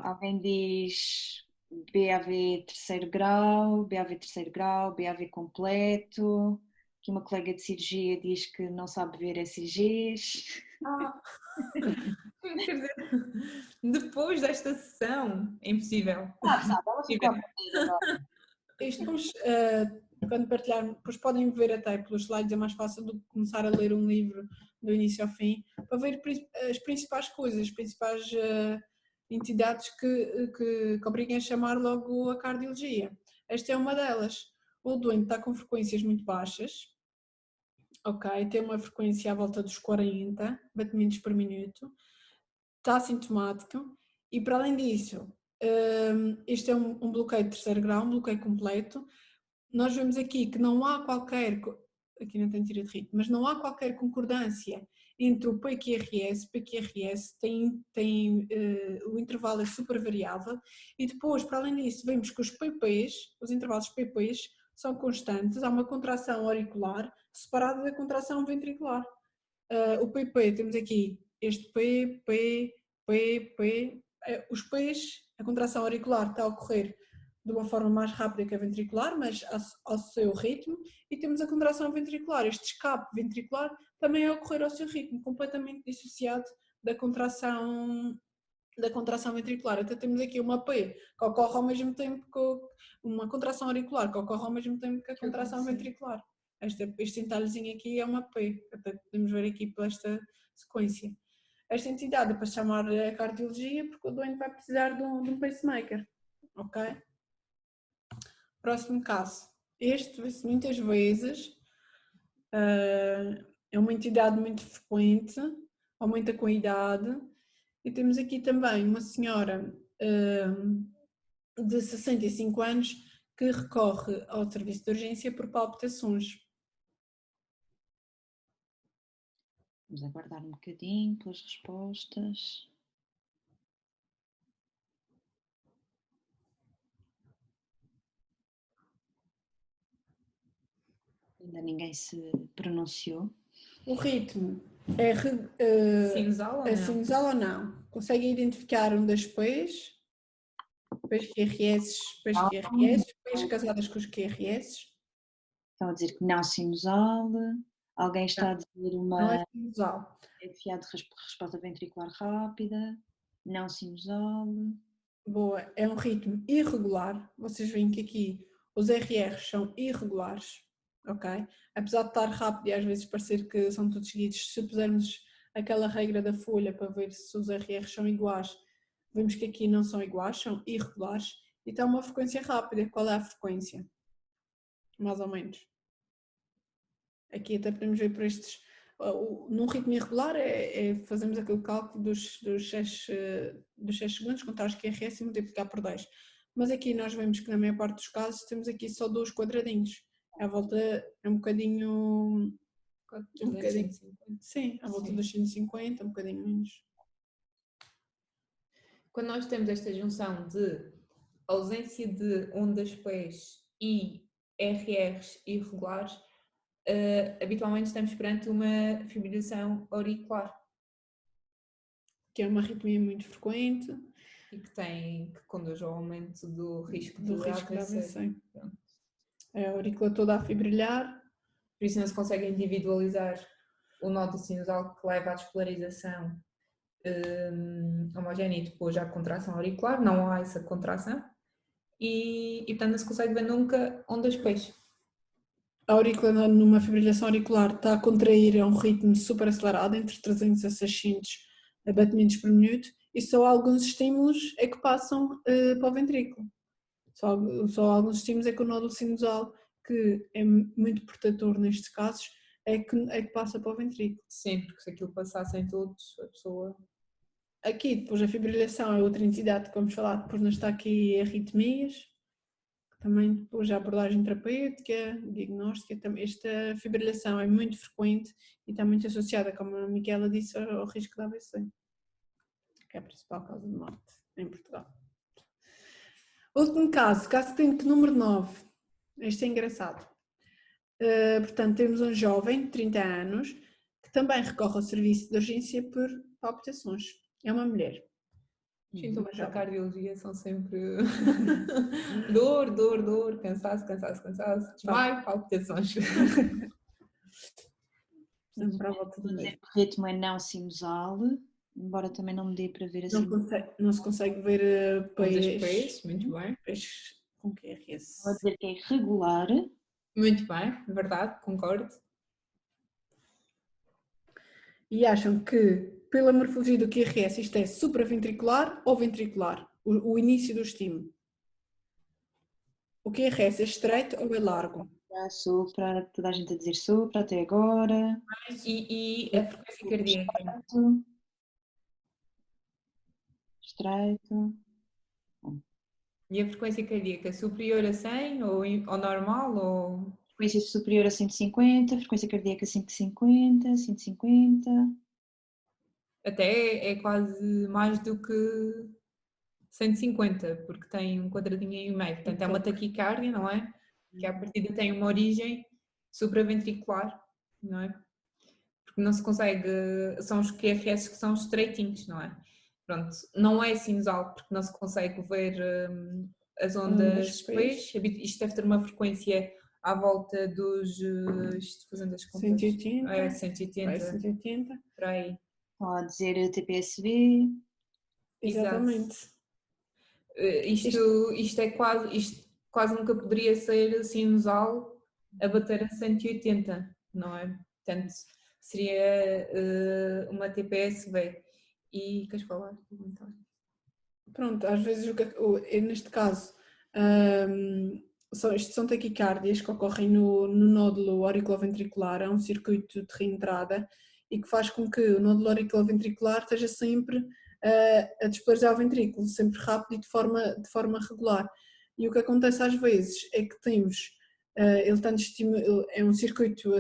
Alguém diz BAV terceiro grau, BAV completo. Aqui uma colega de cirurgia diz que não sabe ver ECGs. Quer dizer, depois desta sessão, é impossível. Sabe, ela ficou a perder agora. Isto depois, quando partilhar, depois podem ver até pelos slides, é mais fácil do que começar a ler um livro do início ao fim, para ver as principais coisas, as principais entidades que obriguem a chamar logo a cardiologia. Esta é uma delas. O doente está com frequências muito baixas, ok, tem uma frequência à volta dos 40 batimentos por minuto, está assintomático e para além disso, este é um bloqueio de terceiro grau, um bloqueio completo. Nós vemos aqui que não há qualquer, aqui não tem tira de ritmo, mas não há qualquer concordância entre o PQRS, tem o intervalo é super variável e depois, para além disso, vemos que os PPs, os intervalos PPs, são constantes, há uma contração auricular separada da contração ventricular. O PP, temos aqui este P, os P's, a contração auricular está a ocorrer de uma forma mais rápida que a ventricular, mas ao seu ritmo, e temos a contração ventricular, este escape ventricular também a ocorrer ao seu ritmo, completamente dissociado da contração ventricular. Então temos aqui uma P que ocorre ao mesmo tempo que uma contração auricular que ocorre ao mesmo tempo que a contração ventricular. Este entalhozinho aqui é uma P, até podemos ver aqui por esta sequência. esta entidade é para chamar a cardiologia porque o doente vai precisar de um pacemaker, ok? Próximo caso. Este vê-se muitas vezes, é uma entidade muito frequente, aumenta com a idade, e temos aqui também uma senhora de 65 anos que recorre ao serviço de urgência por palpitações. Vamos aguardar um bocadinho pelas respostas. Ainda ninguém se pronunciou. O ritmo Sinusal ou não? sinusal ou não? Conseguem identificar um das P's? P's QRS, P's QRS, P's casadas com os QRS? Estão a dizer que não sinusal. Alguém está a dizer Não é uma sinusal. FA de resposta ventricular rápida. Não sinusal. Boa, é um ritmo irregular. Vocês veem que aqui os RRs são irregulares, ok? Apesar de estar rápido e às vezes parecer que são todos seguidos, se pusermos aquela regra da folha para ver se os RRs são iguais, vemos que aqui não são iguais, são irregulares e tem uma frequência rápida. Qual é a frequência? Mais ou menos. Aqui até podemos ver por estes. Num ritmo irregular fazemos aquele cálculo dos 6 segundos, contar os QRS e multiplicar por 10. Mas aqui nós vemos que na maior parte dos casos temos aqui só 2 quadradinhos. À volta é um bocadinho. Sim, à volta dos 150, um bocadinho menos. Quando nós temos esta junção de ausência de ondas P's e RRs irregulares, habitualmente estamos perante uma fibrilação auricular. Que é uma arritmia muito frequente. E que conduz ao aumento do risco de AVC. AVC. É a aurícula toda a fibrilhar. Por isso não se consegue individualizar o nódulo sinusal que leva à despolarização homogénea e depois à contração auricular, não há essa contração e portanto não se consegue ver nunca ondas P's. A aurícula numa fibrilhação auricular está a contrair a um ritmo super acelerado, entre 300 a 600 batimentos por minuto, e só alguns estímulos é que passam para o ventrículo. Só alguns estímulos é que o nódulo sinusal, que é muito protetor nestes casos, é que passa para o ventrículo. Sim, porque se aquilo passasse em todos, a pessoa... Aqui, depois a fibrilação é outra entidade que vamos falar, depois não está aqui arritmias, também depois a abordagem terapêutica, diagnóstica, esta fibrilação é muito frequente e está muito associada, como a Miquela disse, ao risco de AVC, que é a principal causa de morte em Portugal. Último caso clínico número 9, este é engraçado. Portanto, temos um jovem de 30 anos que também recorre ao serviço de urgência por palpitações. É uma mulher. Os sintomas da cardiologia são sempre dor, cansaço, desmaio, palpitações. Sempre à volta do mesmo. O ritmo é não sinusal, embora também não me dê para ver assim. Não se consegue ver peixes, muito bem. Peixes com QRS. Vou dizer que é irregular. Muito bem, verdade, concordo. E acham que, pela morfologia do QRS, isto é supraventricular ou ventricular? O início do estímulo. O QRS é estreito ou é largo? Supra, toda a gente a dizer supra até agora. E a frequência cardíaca? Estreito. E a frequência cardíaca superior a 100 ou normal? Ou... Frequência superior a 150, frequência cardíaca 150, 150. Até é quase mais do que 150, porque tem um quadradinho aí no meio. Portanto, é uma taquicardia, não é? Que à partida tem uma origem supraventricular, não é? Porque não se consegue, são os QRS que são estreitinhos, não é? Pronto, não é sinusal porque não se consegue ver as ondas P's. Isto deve ter uma frequência à volta dos, fazendo as contas, 180. É 180. 180. Por aí. Estão a dizer TPSV. Exatamente. Isto é quase nunca poderia ser sinusal a bater a 180, não é? Portanto, seria uma TPSV. E queres falar? Pronto, às vezes, neste caso, isto são taquicardias que ocorrem no nódulo auriculoventricular, é um circuito de reentrada e que faz com que o nódulo auriculoventricular esteja sempre a desplazer o ventrículo, sempre rápido e de forma regular. E o que acontece às vezes é que temos, é um circuito,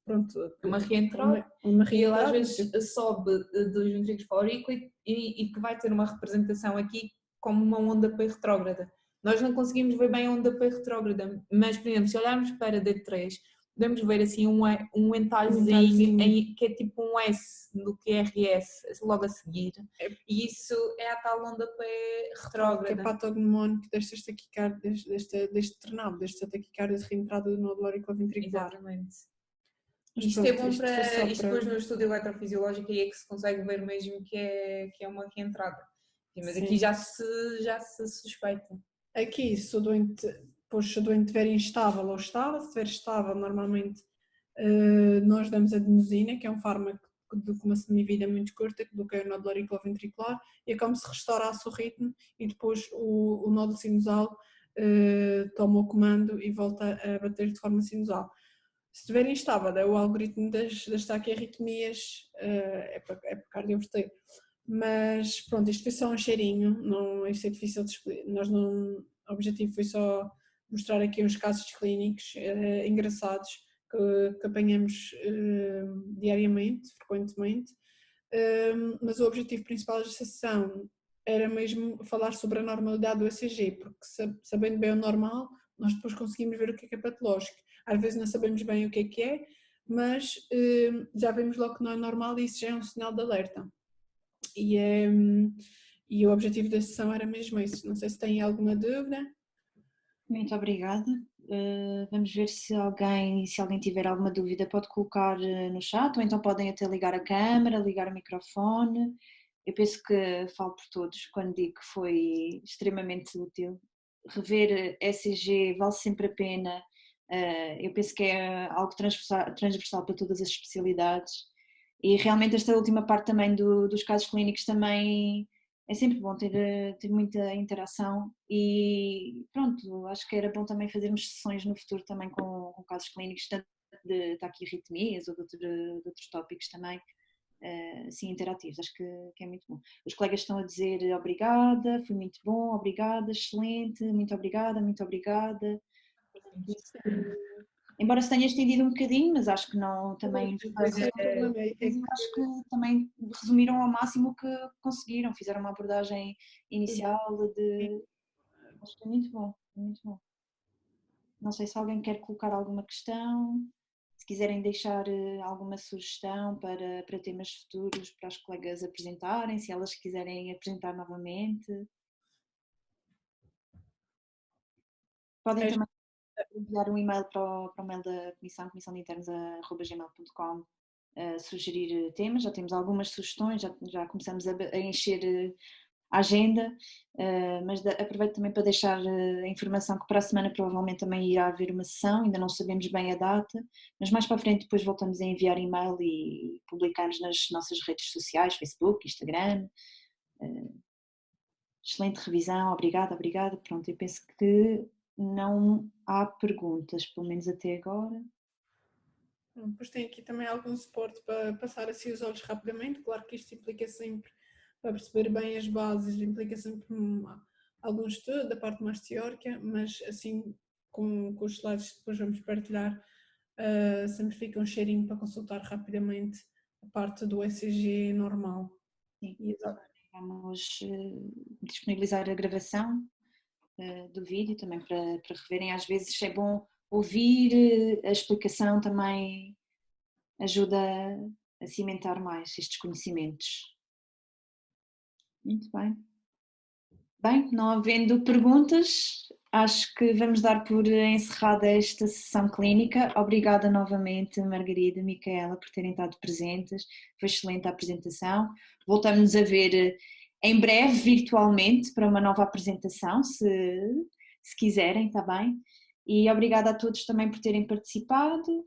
pronto, uma reentrada, uma e ele às reentrada, vezes sobe dos ventrículos para o aurículo e que vai ter uma representação aqui como uma onda P retrógrada. Nós não conseguimos ver bem a onda P retrógrada, mas, por exemplo, se olharmos para D3, podemos ver assim um entalhezinho que é tipo um S no QRS, logo a seguir. E isso é a tal onda P retrógrada. Que é patognomónico destas taquicardias, deste ternado, desta taquicardia de reentrada do nódulo auriculoventricular. Exatamente. Mas Isto pronto, é bom para. Isto depois para... no estudo eletrofisiológico aí é que se consegue ver mesmo que é uma reentrada. Mas Sim. aqui já se suspeita. Aqui, se o doente estiver instável ou estável, se estiver estável, normalmente nós damos adenosina, que é um fármaco com uma semivida muito curta, que bloqueia o nódulo auriculoventricular, e é como se restaurasse o ritmo e depois o nódulo sinusal toma o comando e volta a bater de forma sinusal. Se estiver instável, é o algoritmo das taquiarritmias, é para cardioverter. Mas pronto, isto foi só um cheirinho, não, isto é difícil de explicar. O objetivo foi só mostrar aqui uns casos clínicos engraçados que apanhamos diariamente, frequentemente, mas o objetivo principal desta sessão era mesmo falar sobre a normalidade do ECG, porque sabendo bem o normal, nós depois conseguimos ver o que é patológico. Às vezes não sabemos bem o que é, mas já vemos logo que não é normal e isso já é um sinal de alerta. E o objetivo da sessão era mesmo isso. Não sei se têm alguma dúvida. Muito obrigada. Vamos ver se alguém tiver alguma dúvida pode colocar no chat, ou então podem até ligar a câmera, ligar o microfone. Eu penso que falo por todos quando digo que foi extremamente útil. Rever ECG vale sempre a pena. Eu penso que é algo transversal para todas as especialidades. E realmente esta última parte também dos casos clínicos também é sempre bom ter muita interação e pronto, acho que era bom também fazermos sessões no futuro também com casos clínicos, tanto de taquiarritmias ou de outros tópicos também, assim, interativos, acho que é muito bom. Os colegas estão a dizer obrigada, foi muito bom, obrigada, excelente, muito obrigada, muito obrigada. Embora se tenha estendido um bocadinho, mas acho que não também. Acho que também resumiram ao máximo o que conseguiram, fizeram uma abordagem inicial de. Acho que é muito bom, muito bom. Não sei se alguém quer colocar alguma questão, se quiserem deixar alguma sugestão para temas futuros para as colegas apresentarem, se elas quiserem apresentar novamente. Podem também enviar um e-mail para o mail da comissão de internos@gmail.com, sugerir temas. Já temos algumas sugestões, já começamos a encher a agenda, mas aproveito também para deixar a informação que para a semana provavelmente também irá haver uma sessão, ainda não sabemos bem a data, mas mais para a frente depois voltamos a enviar e-mail e publicamos nas nossas redes sociais, Facebook, Instagram. Excelente revisão, obrigada. Pronto, eu penso que não há perguntas, pelo menos até agora. Depois tem aqui também algum suporte para passar assim os olhos rapidamente. Claro que isto implica sempre, para perceber bem as bases, implica sempre algum estudo da parte mais teórica, mas assim com os slides que depois vamos partilhar, sempre fica um cheirinho para consultar rapidamente a parte do ECG normal. Sim, vamos disponibilizar a gravação do vídeo também para reverem. Às vezes é bom ouvir, a explicação também ajuda a cimentar mais estes conhecimentos. Muito bem. Bem, não havendo perguntas, acho que vamos dar por encerrada esta sessão clínica. Obrigada novamente, Margarida e Micaela, por terem estado presentes. Foi excelente a apresentação. Voltamos a ver em breve, virtualmente, para uma nova apresentação, se quiserem, está bem? E obrigada a todos também por terem participado.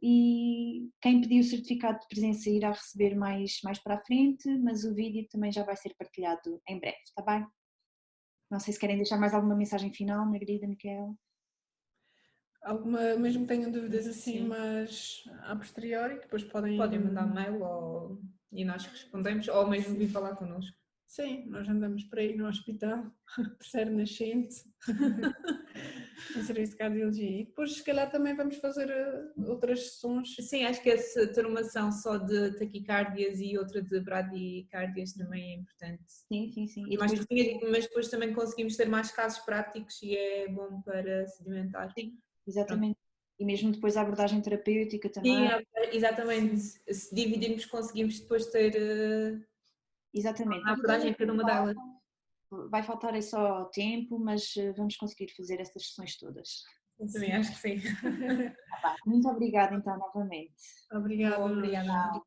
e quem pediu o certificado de presença irá receber mais para a frente, mas o vídeo também já vai ser partilhado em breve, está bem? Não sei se querem deixar mais alguma mensagem final, Margarida, Micaela. Alguma, mesmo que tenham dúvidas assim, Sim. mas a posteriori, depois podem mandar um mail e nós respondemos, ou mesmo vir falar connosco. Sim, nós andamos por aí no hospital, terceiro nascente, no serviço de cardiologia. E depois, se calhar, também vamos fazer outras sessões. Sim, acho que ter uma ação só de taquicardias e outra de bradicardias também é importante. Sim. E mas depois também conseguimos ter mais casos práticos e é bom para sedimentar. Sim, exatamente. E mesmo depois a abordagem terapêutica também. Sim, exatamente. Se dividirmos, conseguimos depois ter exatamente. a abordagem em cada uma delas. Vai faltar é só tempo, mas vamos conseguir fazer estas sessões todas. Também acho que sim. Muito obrigada então novamente. Obrigada. Obrigada. Tchau.